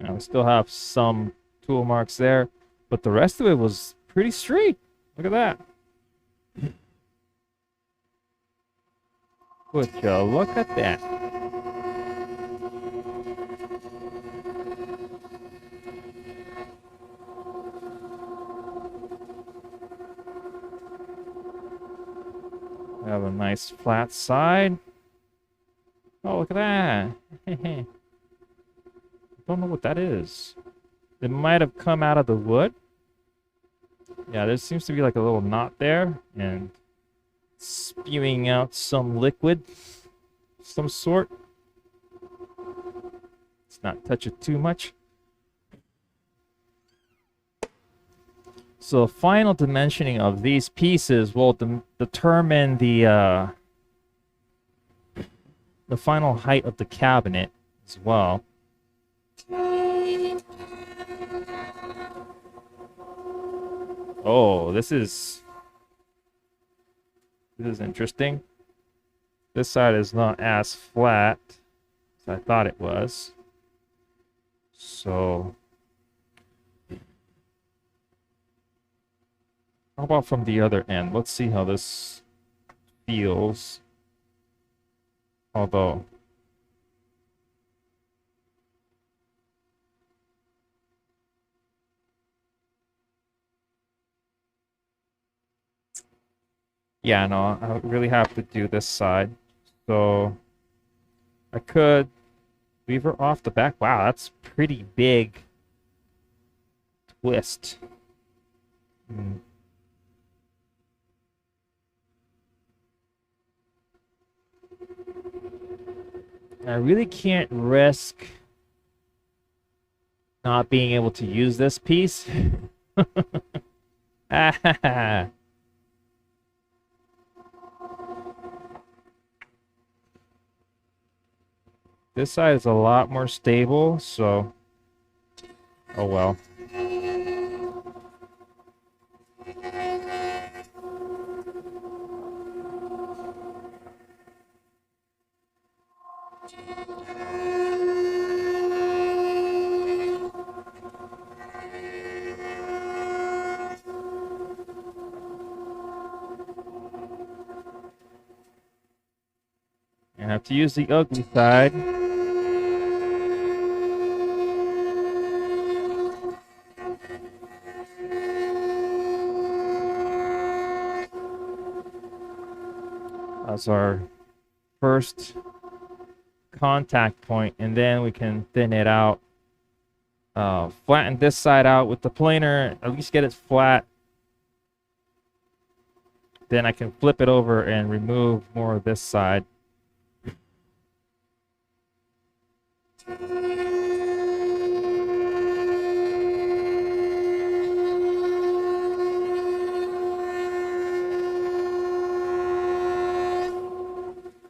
I still have some tool marks there, but the rest of it was pretty straight. Look at that. Would you look at that? We have a nice flat side. Oh, look at that. Don't know what that is. It might have come out of the wood. Yeah, there seems to be like a little knot there and spewing out some liquid of some sort. Let's not touch it too much. So final dimensioning of these pieces will determine the final height of the cabinet as well. Oh, this is interesting. This side is not as flat as I thought it was. So how about from the other end? Let's see how this feels. Although yeah, no, I really have to do this side. So I could leave her off the back. Wow, that's pretty big twist. Hmm. I really can't risk not being able to use this piece. This side is a lot more stable, so oh well. I have to use the ugly side. As our first contact point, and then we can thin it out. Flatten this side out with the planer, at least get it flat. Then I can flip it over and remove more of this side.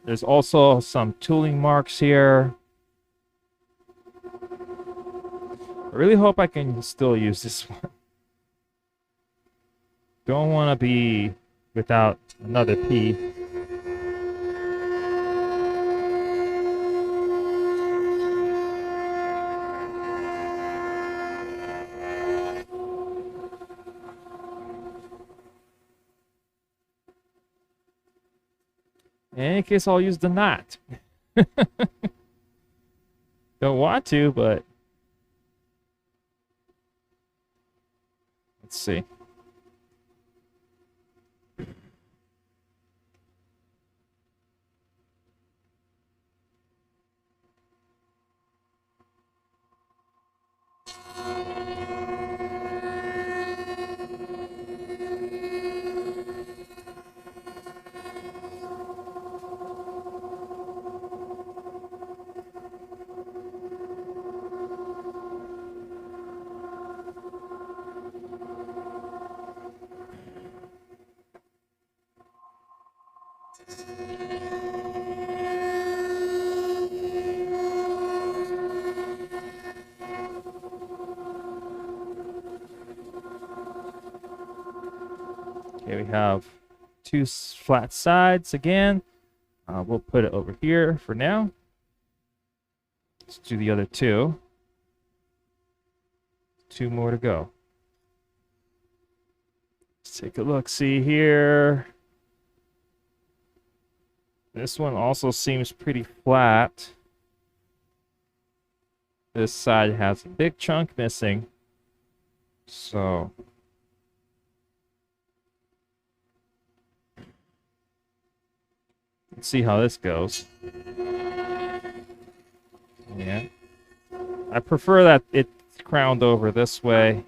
There's also some tooling marks here. I really hope I can still use this one. Don't want to be without another P. In any case, I'll use the knot. Don't want to, but let's see. Okay, we have two flat sides again. We'll put it over here for now. Let's do the other two. Two more to go. Let's take a look. See here. This one also seems pretty flat. This side has a big chunk missing. So let's see how this goes. Yeah. I prefer that it's crowned over this way.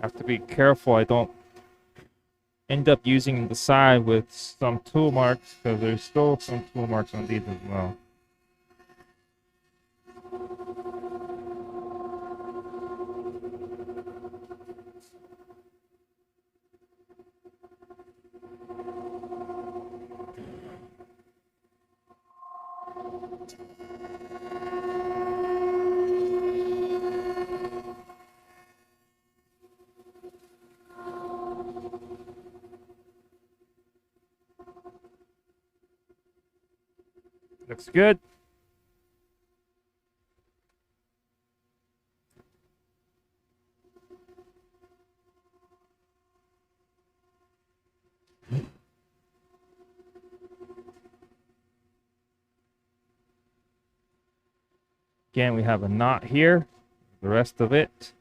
Have to be careful I don't end up using the side with some tool marks, because there's still some tool marks on these as well. Looks good. Again, we have a knot here. The rest of it.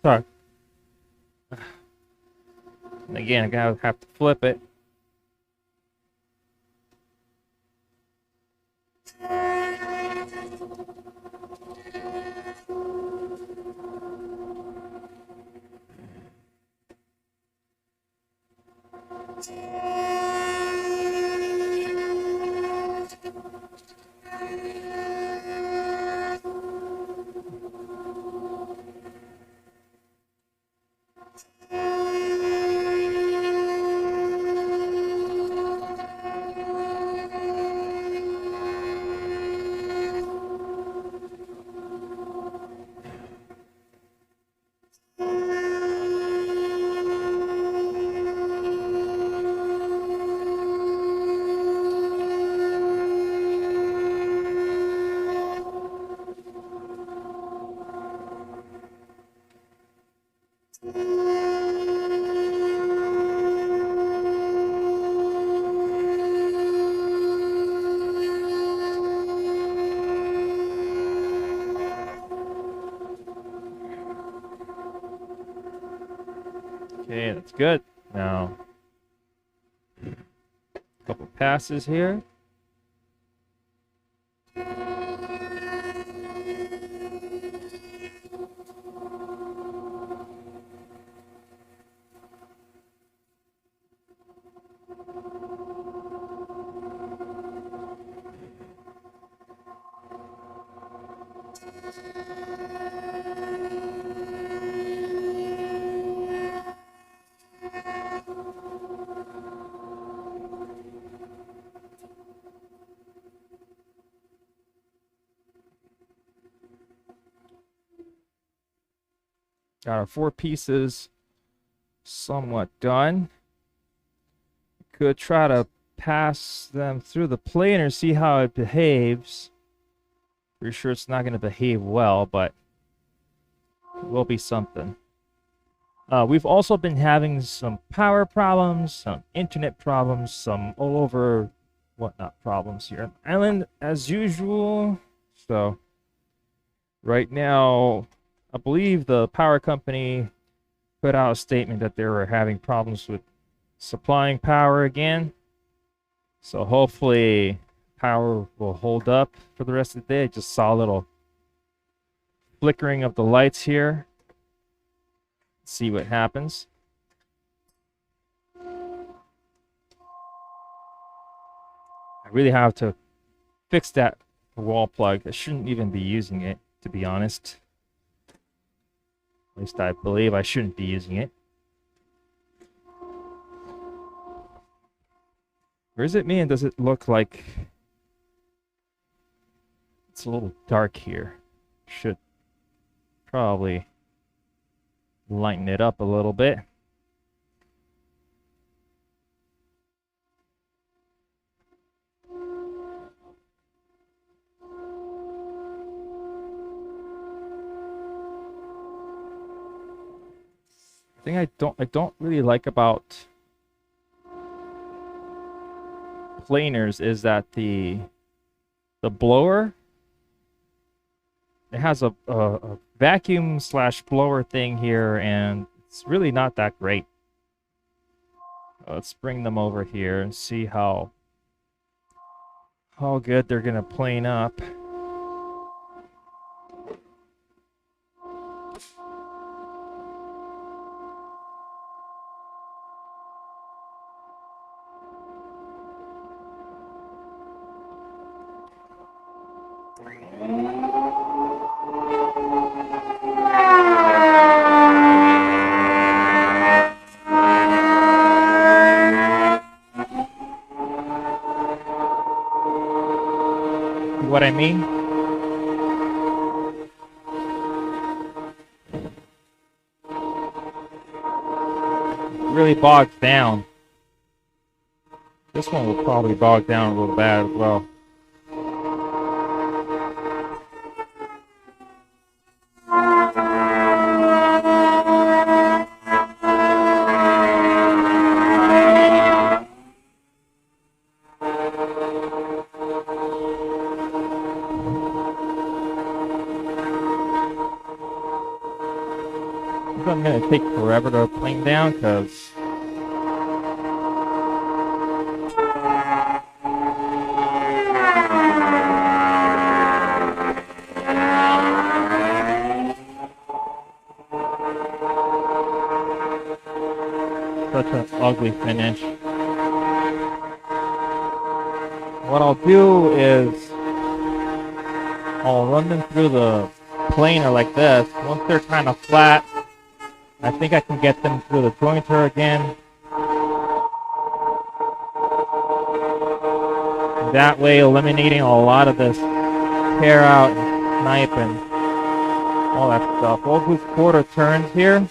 Sorry. And again, I'm gonna have to flip it. Okay, that's good. Now, a couple passes here. Got our 4 pieces somewhat done. Could try to pass them through the planer, see how it behaves. Pretty sure it's not going to behave well, but it will be something. We've also been having some power problems, some internet problems, some all over whatnot problems here on the island as usual. So right now, I believe the power company put out a statement that they were having problems with supplying power again. So hopefully power will hold up for the rest of the day. I just saw a little flickering of the lights here. Let's see what happens. I really have to fix that wall plug. I shouldn't even be using it, to be honest. At least I believe I shouldn't be using it. Or is it me, and does it look like it's a little dark here? Should probably lighten it up a little bit. The thing I don't really like about planers is that the blower, it has a vacuum slash blower thing here, and it's really not that great. Let's bring them over here and see how good they're gonna plane up. What I mean? Really bogs down. This one will probably bog down a little bad as well. I'm gonna take forever to plane down because such an ugly finish. What I'll do is I'll run them through the planer like this. Once they're kind of flat, I think I can get them through the jointer again. That way eliminating a lot of this tear out and snipe and all that stuff. We'll do quarter turns here.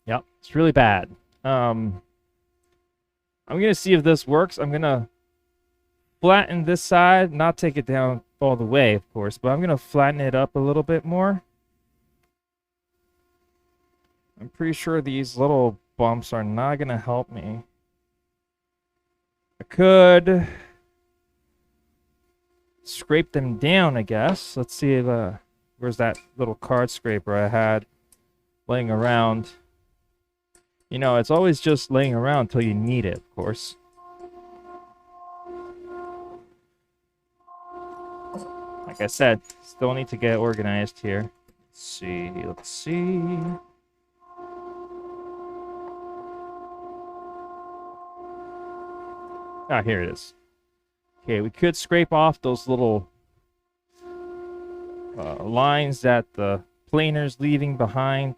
Yep, it's really bad. I'm gonna see if this works. I'm gonna flatten this side, not take it down all the way, of course, but I'm gonna flatten it up a little bit more. I'm pretty sure these little bumps are not gonna help me. I could scrape them down, I guess. Let's see if where's that little card scraper I had laying around. You know, it's always just laying around until you need it, of course. Like I said, still need to get organized here. Let's see, let's see. Ah, here it is. Okay, we could scrape off those little lines that the planer's leaving behind.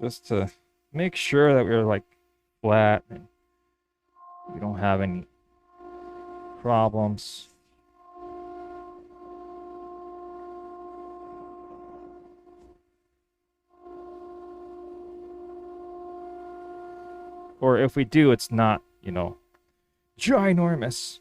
Just to make sure that we're like flat and we don't have any problems. Or if we do, it's not, you know, ginormous.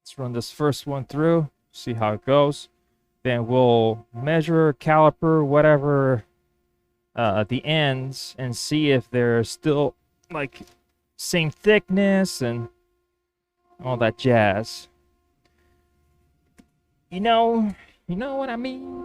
Let's run this first one through, see how it goes. Then we'll measure, caliper, whatever at the ends and see if they're still like same thickness and all that jazz. You know what I mean?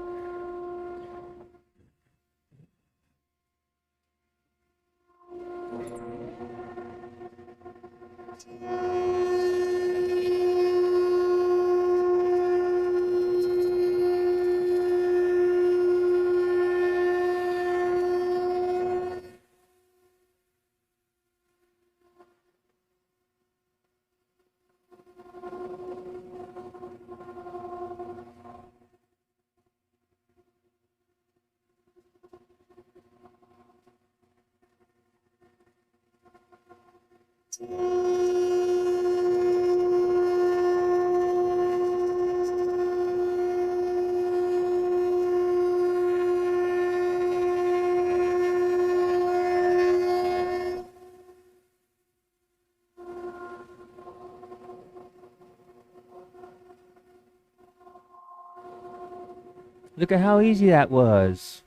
Look at how easy that was.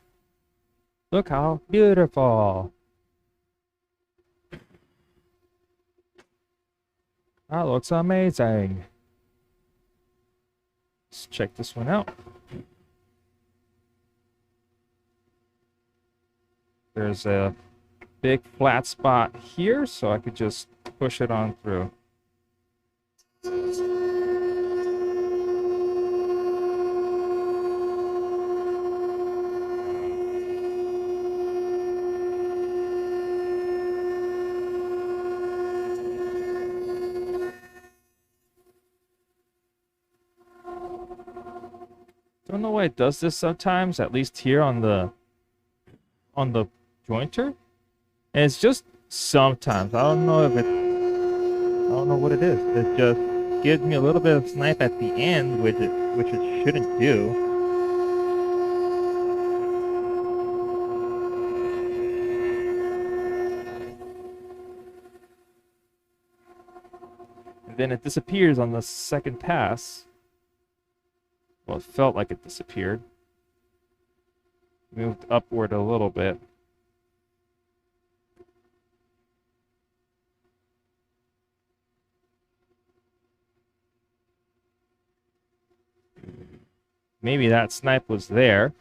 Look how beautiful. That looks amazing. Let's check this one out. There's a big flat spot here, so I could just push it on through. Don't know why it does this sometimes, at least here on the jointer. And it's just sometimes. I don't know what it is. It just gives me a little bit of snipe at the end, which it shouldn't do. And then it disappears on the second pass. Well, it felt like it disappeared. Moved upward a little bit. Maybe that snipe was there.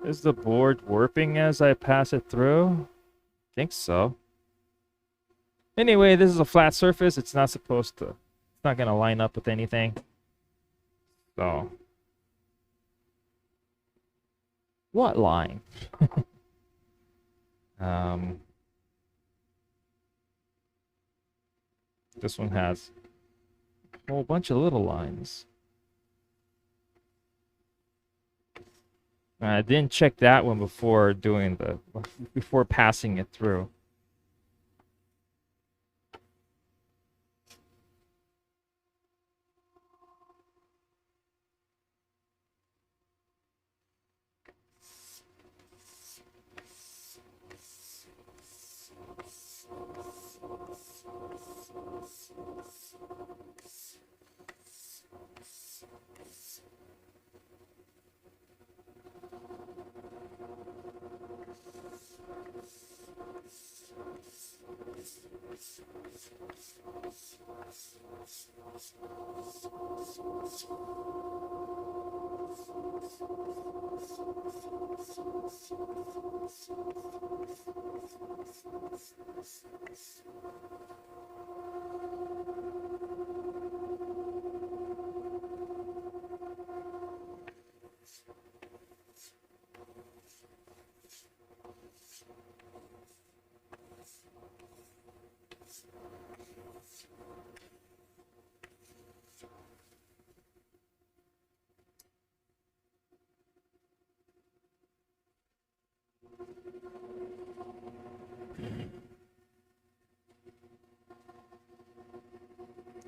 Is the board warping as I pass it through? I think so. Anyway, this is a flat surface. It's not supposed to, it's not going to line up with anything. So, what line? This one has a whole bunch of little lines. I didn't check that one before before passing it through.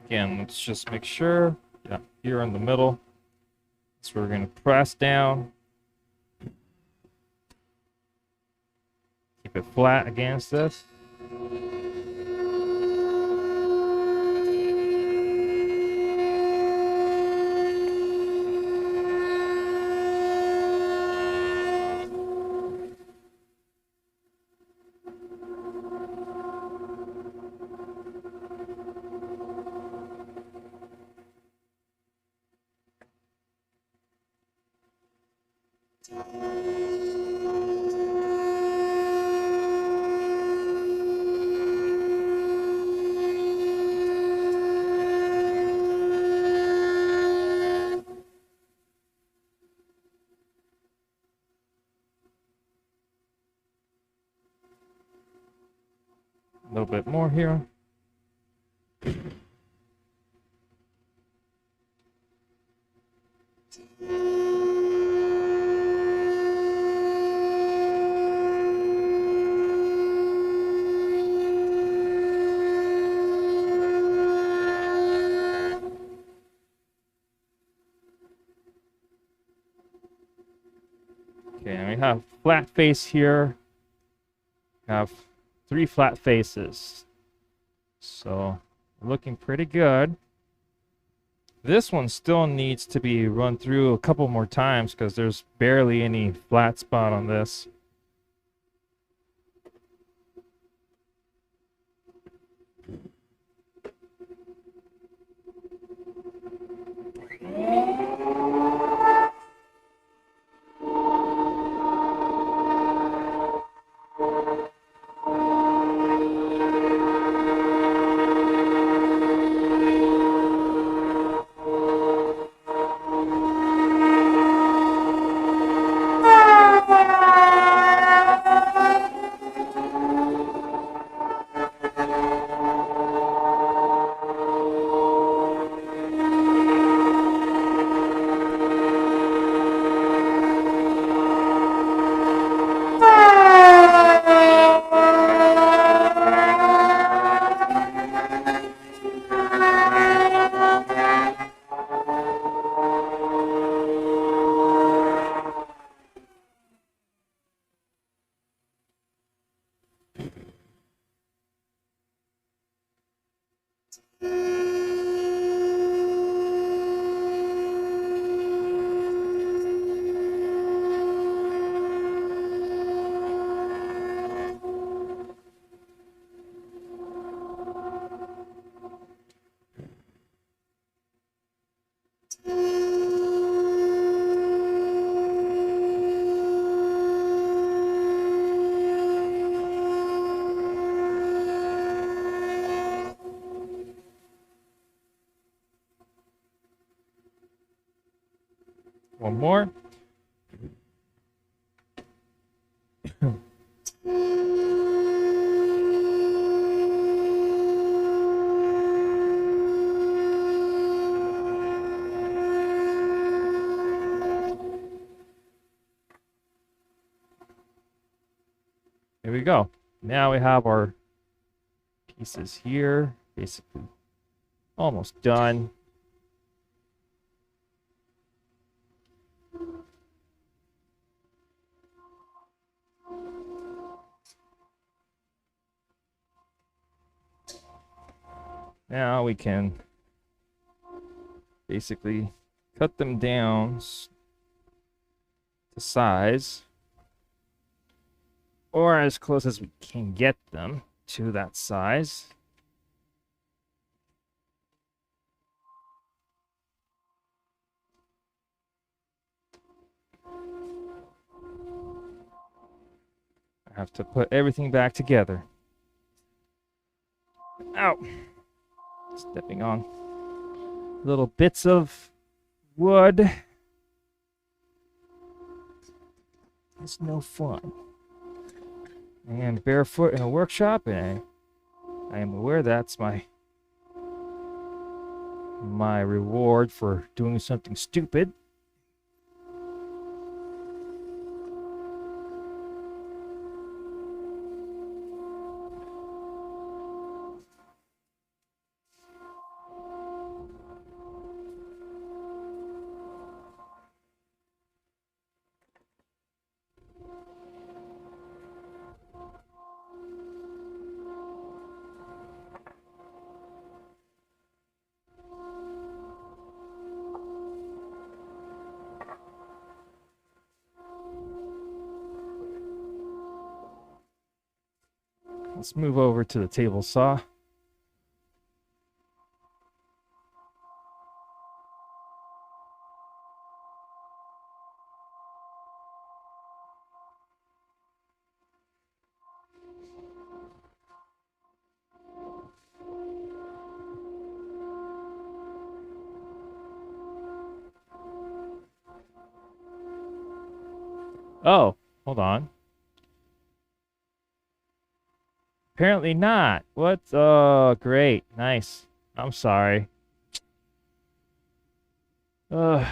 Again, let's just make sure. Yeah, here in the middle. So we're going to press down. Keep it flat against this. A little bit more here. Okay, and we have flat face here. We have 3 flat faces. So, looking pretty good. This one still needs to be run through a couple more times because there's barely any flat spot on this. One more. Here we go. Now we have our pieces here, basically almost done. Now we can basically cut them down to size, or as close as we can get them to that size. I have to put everything back together. Ow! Stepping on little bits of wood. It's no fun. I am barefoot in a workshop, and I am aware that's my reward for doing something stupid. Let's move over to the table saw. Oh, hold on. Apparently not. What? Oh, great. Nice. I'm sorry. Ugh.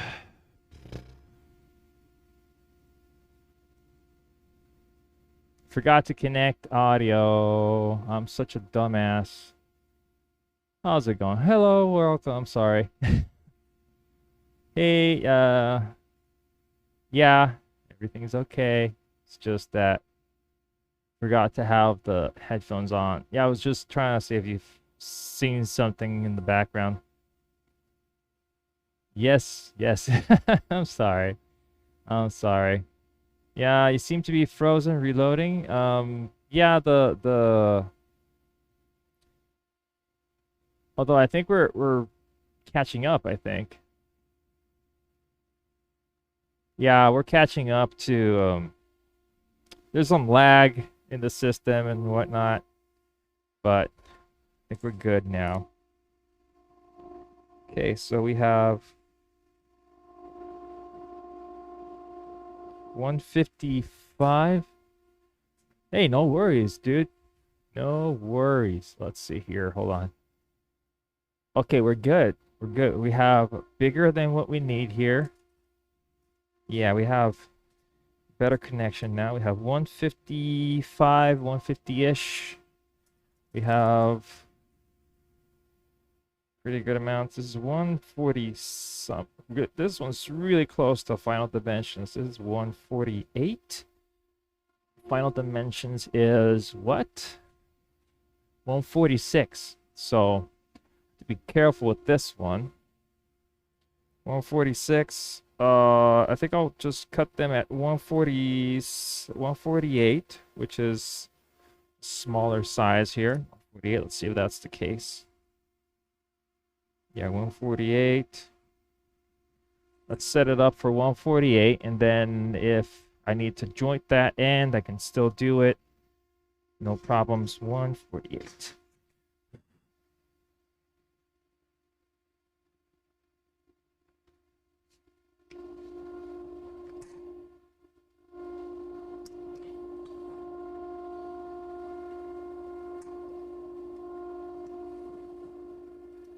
Forgot to connect audio. I'm such a dumbass. How's it going? Hello, welcome. I'm sorry. Hey, yeah, everything's okay. It's just that forgot to have the headphones on. Yeah, I was just trying to see if you've seen something in the background. Yes, yes. I'm sorry. I'm sorry. Yeah, you seem to be frozen reloading. Yeah, the although I think we're catching up, I think. Yeah, we're catching up to there's some lag in the system and whatnot, but I think we're good now. Okay, so we have 155. Hey, no worries, dude. No worries. Let's see here. Hold on. Okay, we're good. We're good. We have bigger than what we need here. Yeah, we have better connection now. We have 155, 150-ish. We have pretty good amounts. This is 140 some. Good. This one's really close to final dimensions. This is 148. Final dimensions is what? 146. So to be careful with this one. 146. I think I'll just cut them at 148, which is smaller size here. 148. Let's see if that's the case. Yeah, 148. Let's set it up for 148, and then if I need to joint that end, I can still do it. No problems. 148.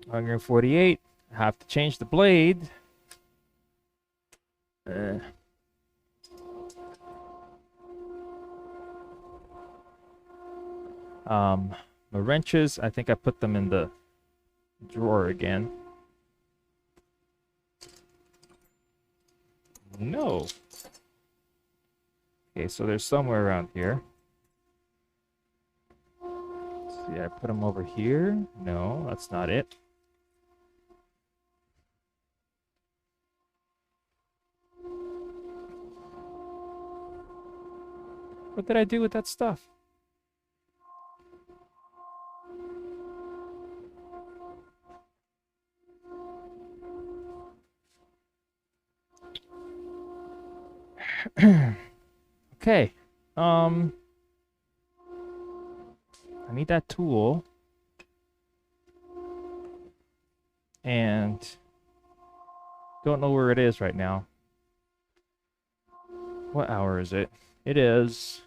148. I have to change the blade. Uh, um, my wrenches, I think I put them in the drawer again. No. Okay, so there's somewhere around here. Let's see, I put them over here. No, that's not it. What did I do with that stuff? Okay. I need that tool. And don't know where it is right now. What hour is it? It is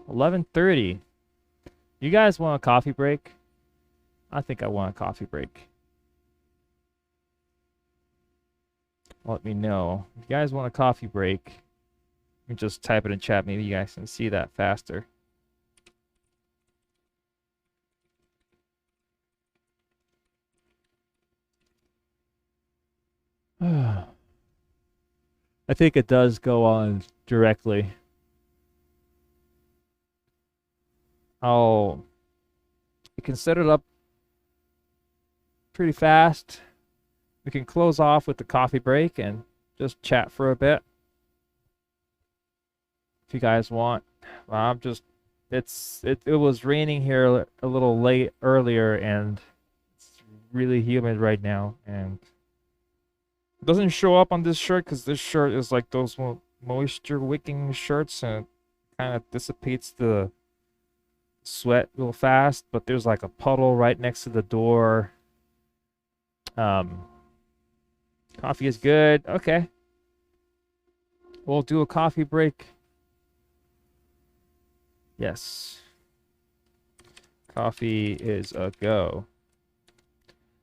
11:30. You guys want a coffee break? I think I want a coffee break. Let me know. If you guys want a coffee break, you can just type it in chat. Maybe you guys can see that faster. I think it does go on directly. You can set it up pretty fast. We can close off with the coffee break and just chat for a bit if you guys want. I'm just it was raining here a little late earlier and it's really humid right now and it doesn't show up on this shirt because this shirt is like those moisture wicking shirts and it kind of dissipates the sweat real fast, but there's like a puddle right next to the door. Um, Coffee is good. Okay. We'll do a coffee break. Yes. Coffee is a go.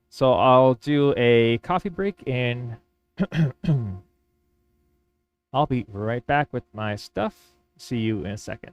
So I'll do a coffee break and I'll be right back with my stuff. See you in a second.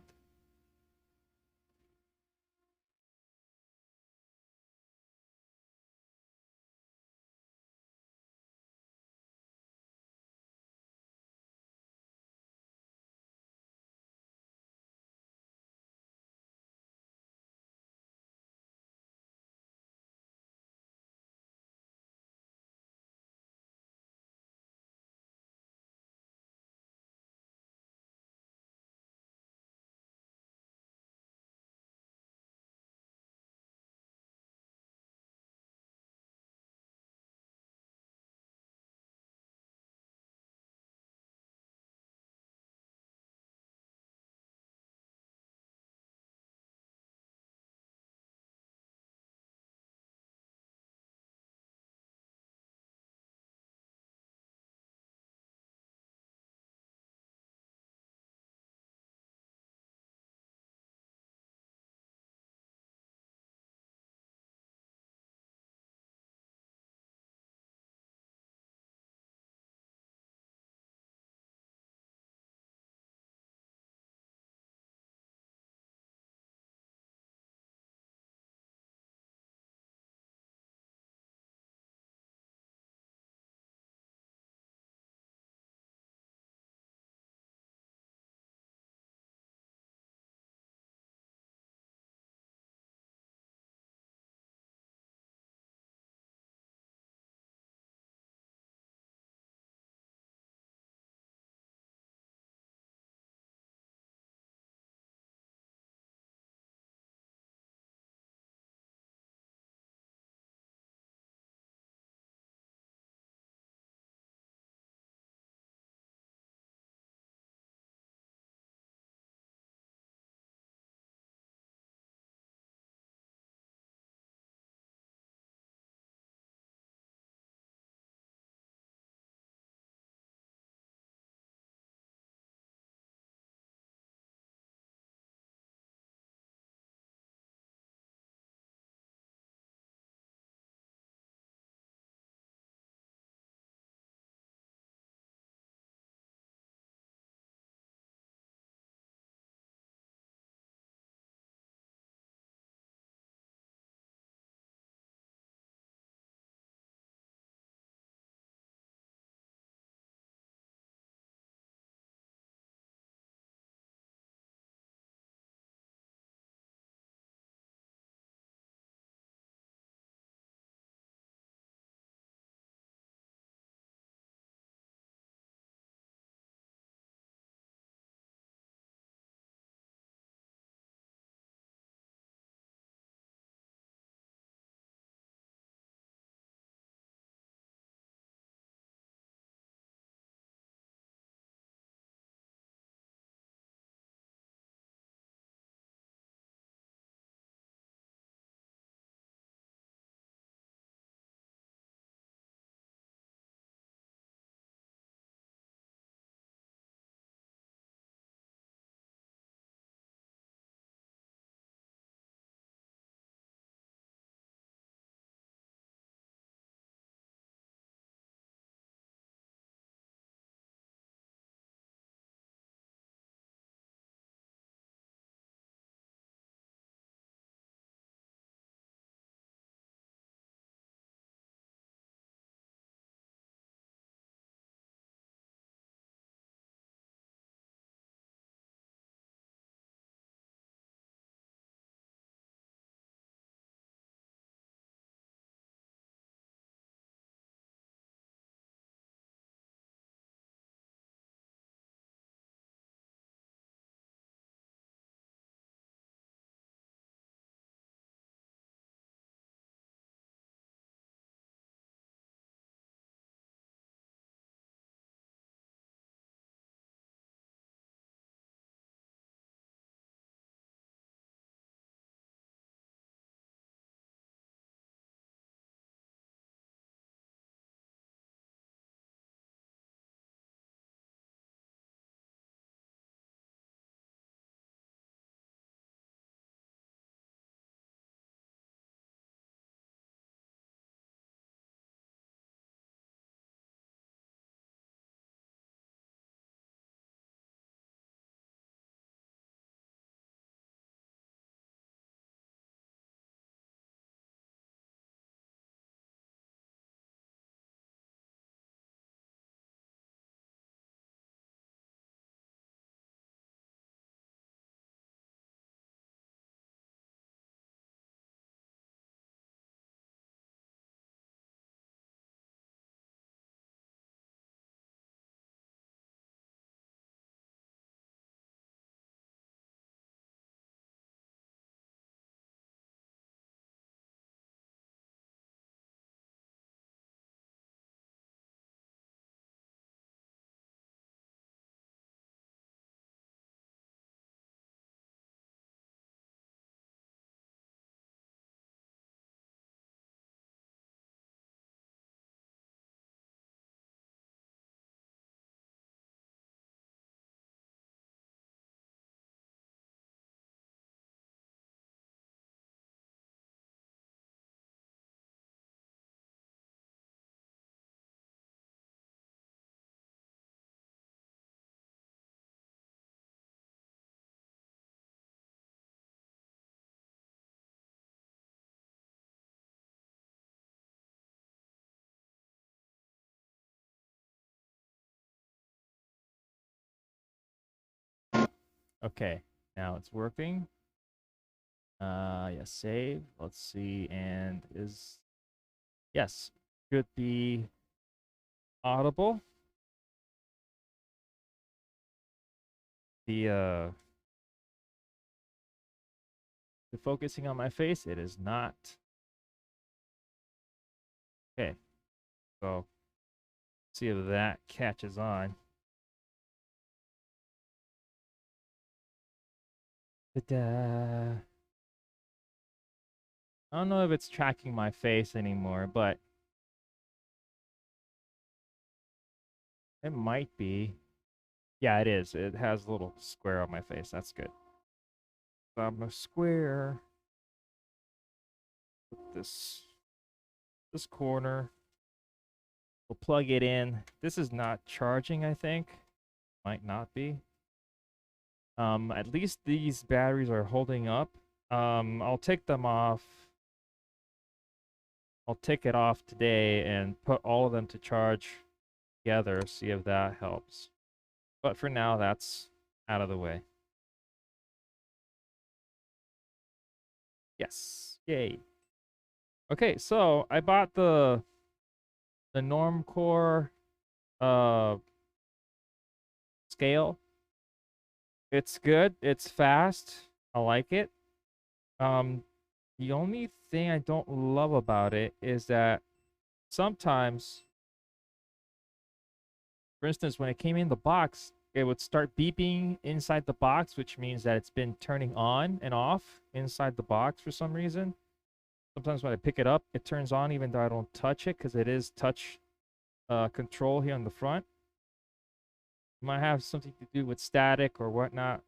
Okay, now it's working. Yes, save. Let's see, and yes, should be audible. The focusing on my face, it is not. Okay, so see if that catches on. Ta-da. I don't know if it's tracking my face anymore, but it might be. Yeah, it is. It has a little square on my face. That's good. I'm a square. Put this corner. We'll plug it in. This is not charging, I think. Might not be. At least these batteries are holding up. I'll take them off. I'll take it off today and put all of them to charge together, see if that helps. But for now, that's out of the way. Yes. Yay. Okay, so I bought the Normcore scale. It's good. It's fast. I like it. The only thing I don't love about it is that sometimes, for instance, when it came in the box, it would start beeping inside the box, which means that it's been turning on and off inside the box for some reason. Sometimes when I pick it up, it turns on even though I don't touch it because it is touch control here on the front. It might have something to do with static or whatnot.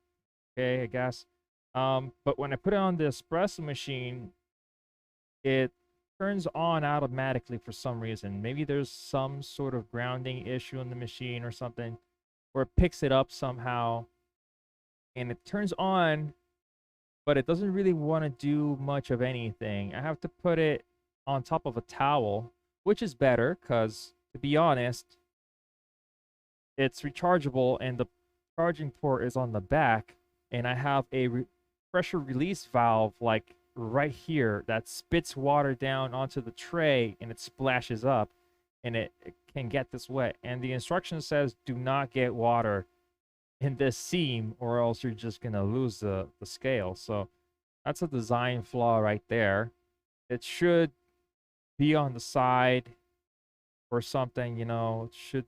Okay, I guess. But when I put it on the espresso machine, it turns on automatically for some reason. Maybe there's some sort of grounding issue in the machine or something, or it picks it up somehow and it turns on, but it doesn't really want to do much of anything. I have to put it on top of a towel, which is better because, to be honest, it's rechargeable and the charging port is on the back, and I have a pressure release valve like right here that spits water down onto the tray and it splashes up and it can get this wet. And the instruction says do not get water in this seam or else you're just gonna lose the scale. So that's a design flaw right there. It should be on the side or something, it should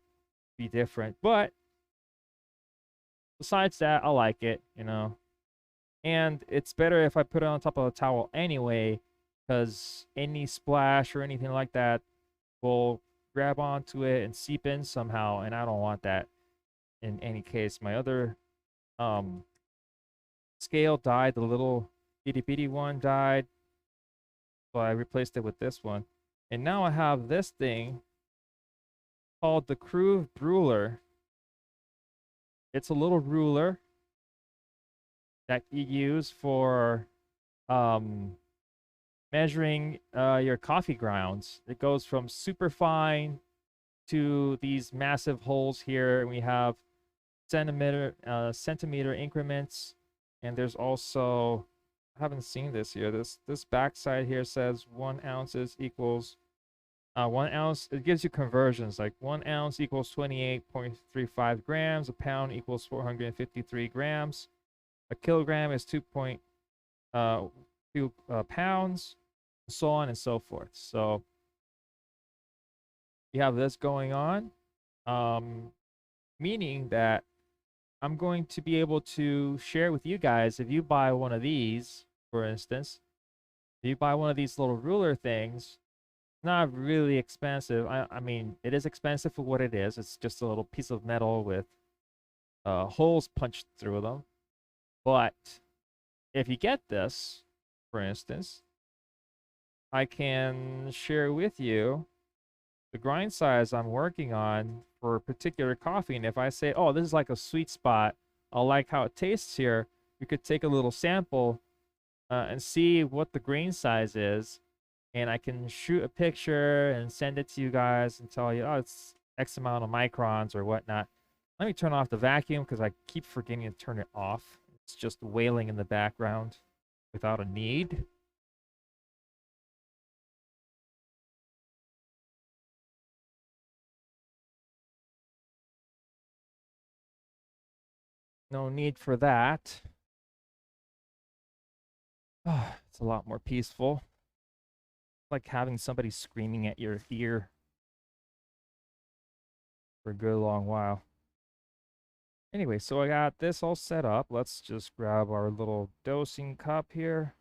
be different. But besides that, I like it, And it's better if I put it on top of a towel anyway, because any splash or anything like that will grab onto it and seep in somehow, and I don't want that in any case. My other scale died, the little itty bitty one died, so I replaced it with this one. And now I have this thing called the Crew Ruler. It's a little ruler that you use for measuring your coffee grounds. It goes from super fine to these massive holes here, and we have centimeter increments, and there's also, I haven't seen this here. This backside here says 1 ounce equals 1 ounce. It gives you conversions like 1 ounce equals 28.35 grams. A pound equals 453 grams. A kilogram is 2.2 pounds, and so on and so forth. So you have this going on, meaning that I'm going to be able to share with you guys, if you buy one of these, for instance, if you buy one of these little ruler things, not really expensive. I mean, it is expensive for what it is. It's just a little piece of metal with holes punched through them. But if you get this, for instance, I can share with you the grind size I'm working on for a particular coffee. And if I say, oh, this is like a sweet spot, I like how it tastes here, you could take a little sample and see what the grain size is. And I can shoot a picture and send it to you guys and tell you, oh, it's X amount of microns or whatnot. Let me turn off the vacuum because I keep forgetting to turn it off. It's just wailing in the background without a need. No need for that. It's a lot more peaceful. Like having somebody screaming at your ear for a good long while. Anyway, so I got this all set up. Let's just grab our little dosing cup here.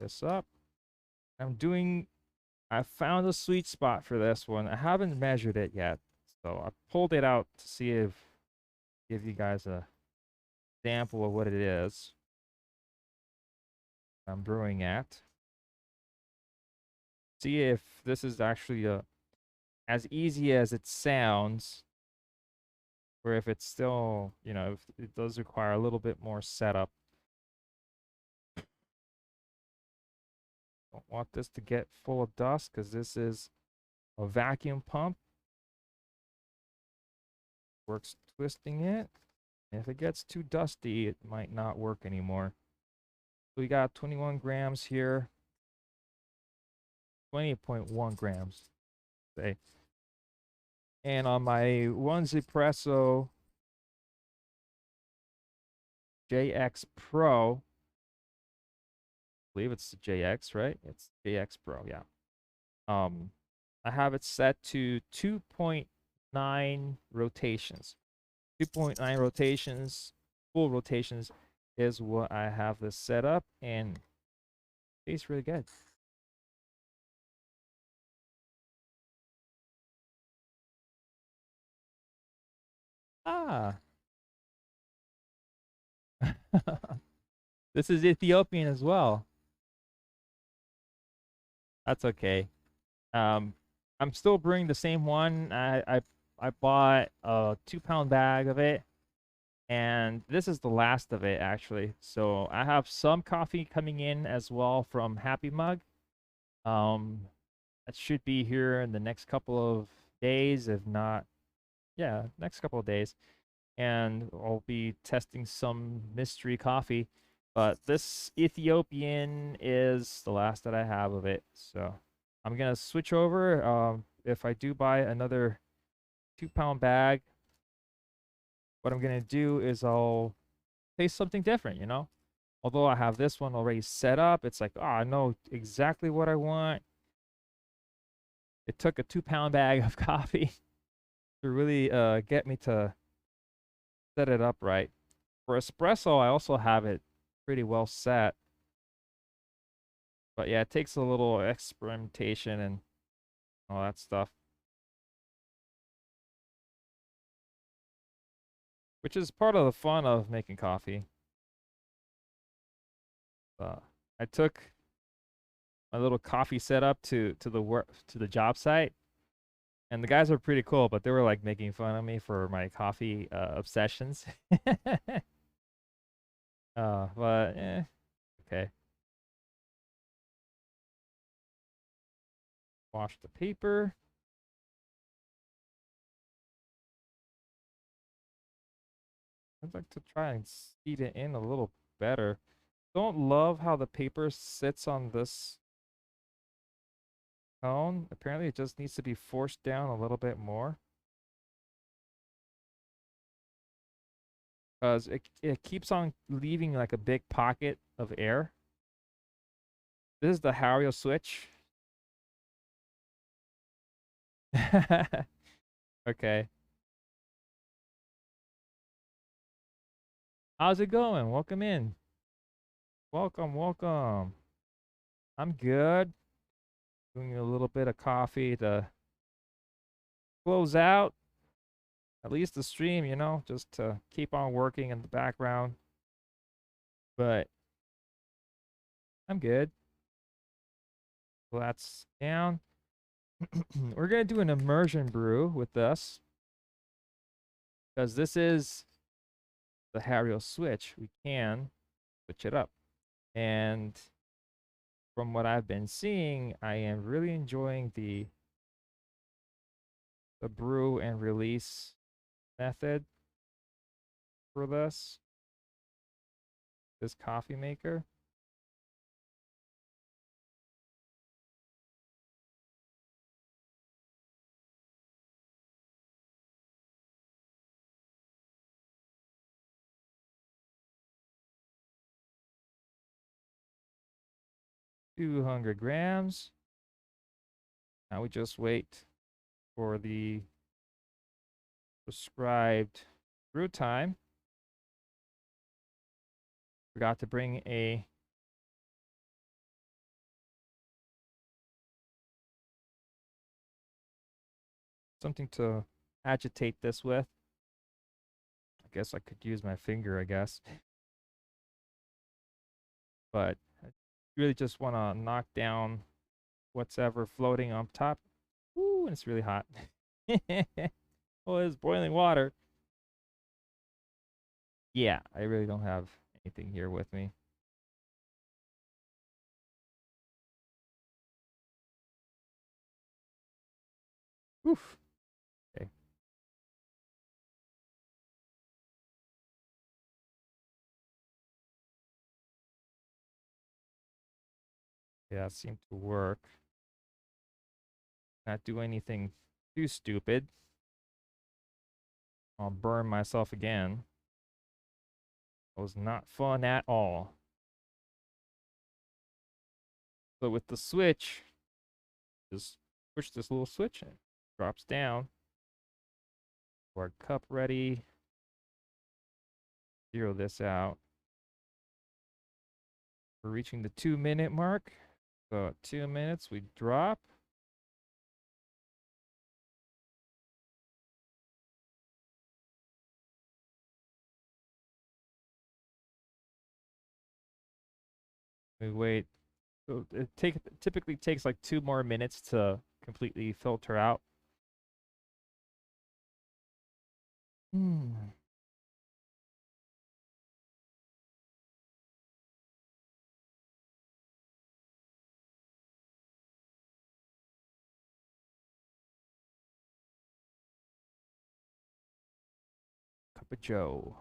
This up. I found a sweet spot for this one. I haven't measured it yet. So I pulled it out to see if give you guys a sample of what it is I'm brewing at. See if this is actually as easy as it sounds, or if it's still, if it does require a little bit more setup. Don't want this to get full of dust because this is a vacuum pump. Works twisting it. And if it gets too dusty, it might not work anymore. So we got 21 grams here. 20.1 grams, say. And on my one Espresso JX Pro, I believe it's the JX, right? It's JX Pro, yeah. I have it set to 2.9 rotations. 2.9 rotations, full rotations is what I have this set up, and it tastes really good. Ah. This is Ethiopian as well. That's okay. I'm still brewing the same one. I bought a 2-pound bag of it, and this is the last of it actually. So I have some coffee coming in as well from Happy Mug. That should be here in the next couple of days, if not, yeah, next couple of days. And I'll be testing some mystery coffee. But this Ethiopian is the last that I have of it. So I'm gonna switch over. If I do buy another 2-pound bag, what I'm gonna do is I'll taste something different. Although I have this one already set up, it's like, oh, I know exactly what I want. It took a 2-pound bag of coffee to really get me to set it up right. For espresso, I also have it pretty well set. But yeah, it takes a little experimentation and all that stuff. Which is part of the fun of making coffee. Uh, I took my little coffee setup to the job site, and the guys were pretty cool, but they were like making fun of me for my coffee obsessions. But okay. Wash the paper. I'd like to try and seat it in a little better. Don't love how the paper sits on this cone. Apparently it just needs to be forced down a little bit more. Because it keeps on leaving like a big pocket of air. This is the Hario switch. Okay. How's it going? Welcome in. Welcome, welcome. I'm good. Doing a little bit of coffee to close out at least the stream, just to keep on working in the background. But I'm good. Well, that's down. We're going to do an immersion brew with this because this is the Hario switch. We can switch it up. And from what I've been seeing, I am really enjoying the brew and release method for this coffee maker. Two 200 grams. Now we just wait for the prescribed brew time. Forgot to bring a something to agitate this with. I guess I could use my finger, I guess. But I really just want to knock down what's ever floating on top. Ooh, and it's really hot. Oh, it's boiling water. Yeah, I really don't have anything here with me. Oof. Okay. Yeah, it seemed to work. Not do anything too stupid. I'll burn myself again. It was not fun at all. But with the switch, just push this little switch and it drops down. Our cup ready. Zero this out. We're reaching the 2-minute mark. So at 2 minutes, we drop. We wait. So it typically takes like 2 more minutes to completely filter out. Hmm. Cup of Joe.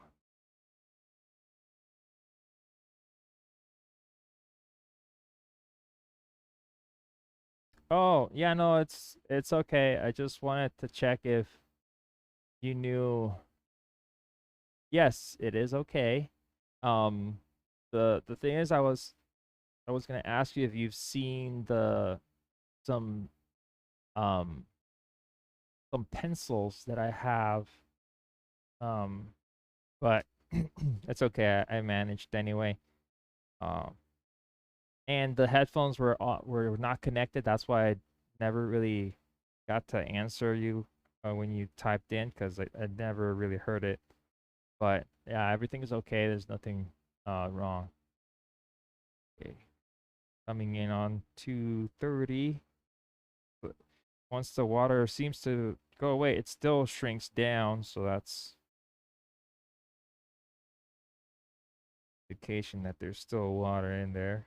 Oh, yeah, no, it's okay. I just wanted to check if you knew. Yes, it is okay. Um, the thing is, I was gonna ask you if you've seen the some um some pencils that I have. Um, but it's okay. I managed anyway. Um, and the headphones were not connected. That's why I never really got to answer you when you typed in because I never really heard it. But yeah, everything is okay. There's nothing wrong. Okay. Coming in on 230. But once the water seems to go away, it still shrinks down. So that's indication that there's still water in there.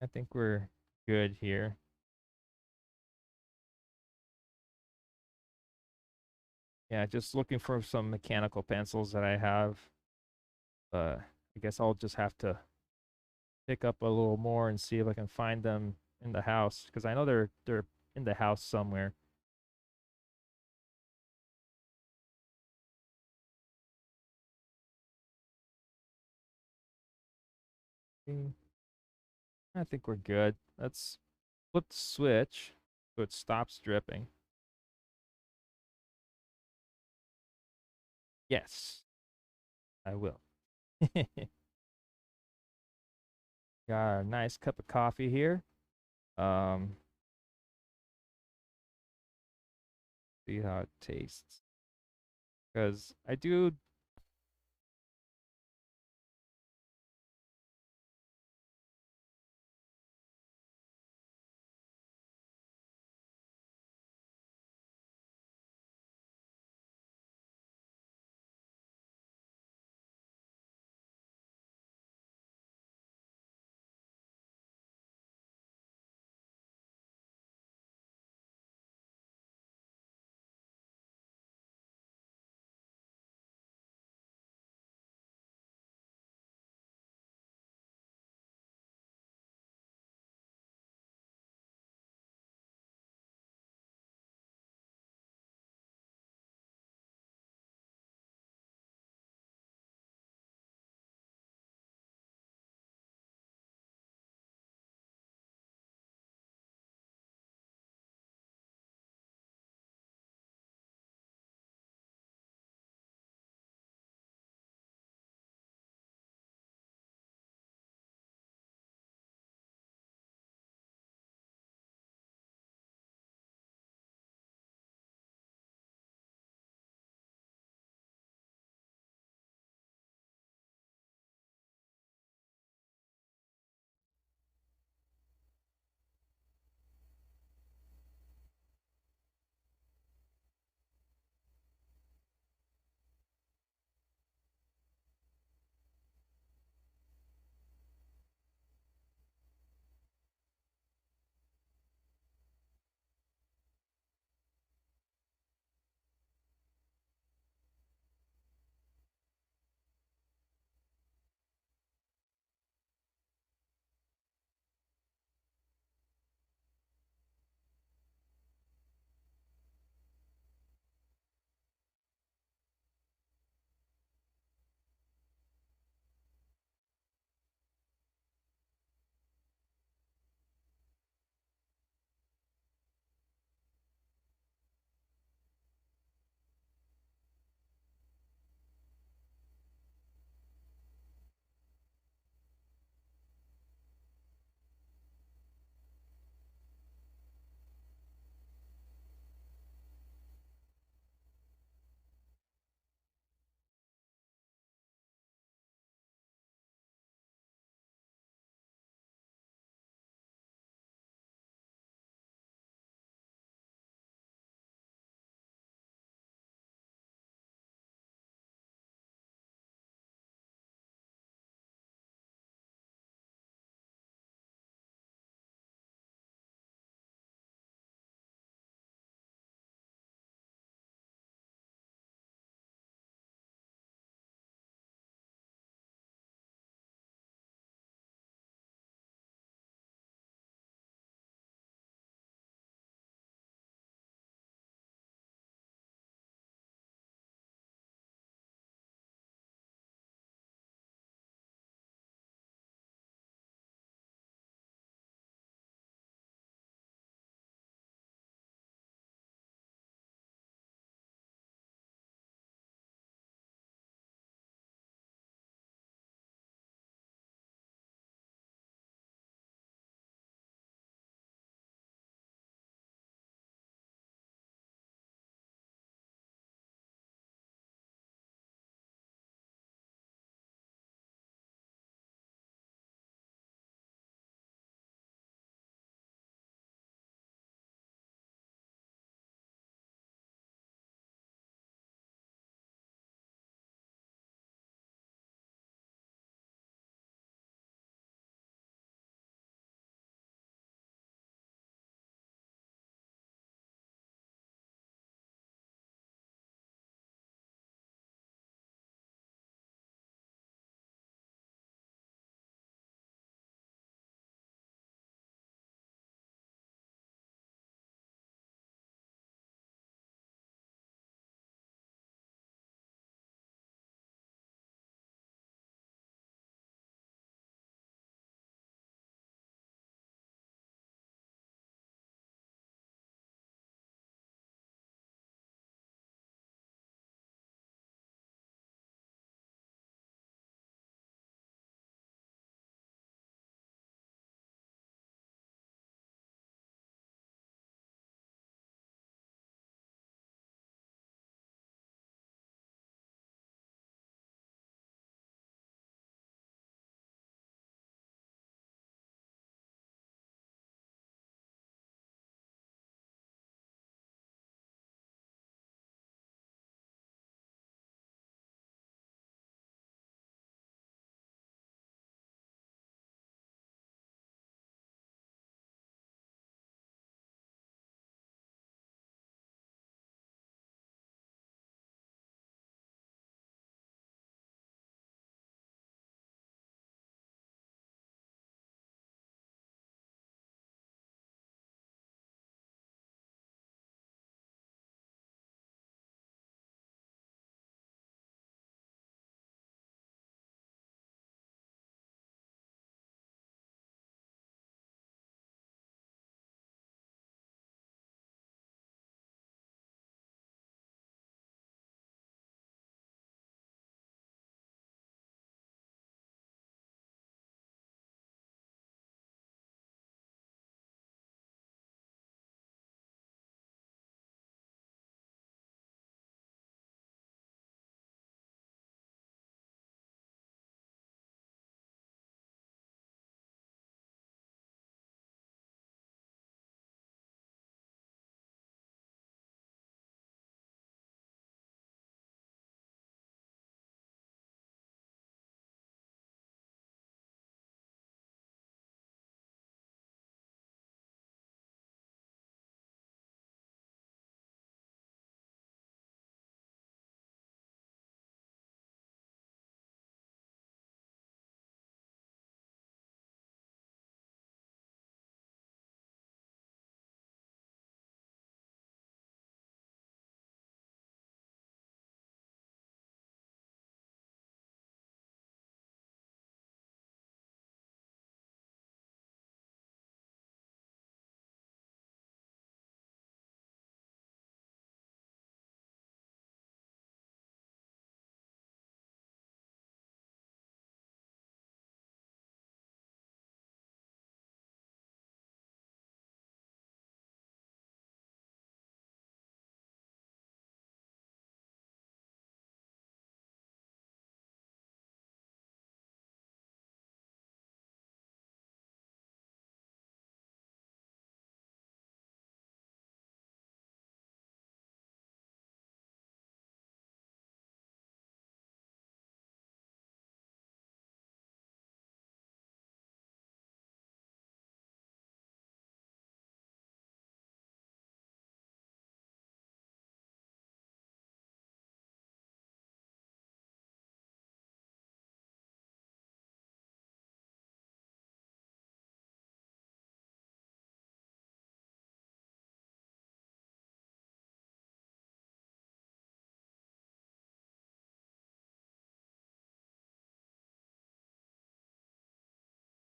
I think we're good here. Yeah, just looking for some mechanical pencils that I have. I guess I'll just have to pick up a little more and see if I can find them in the house because I know they're in the house somewhere. Mm, I think we're good. Let's flip the switch so it stops dripping. Yes, I will. Got a nice cup of coffee here. Um, see how it tastes. Because I do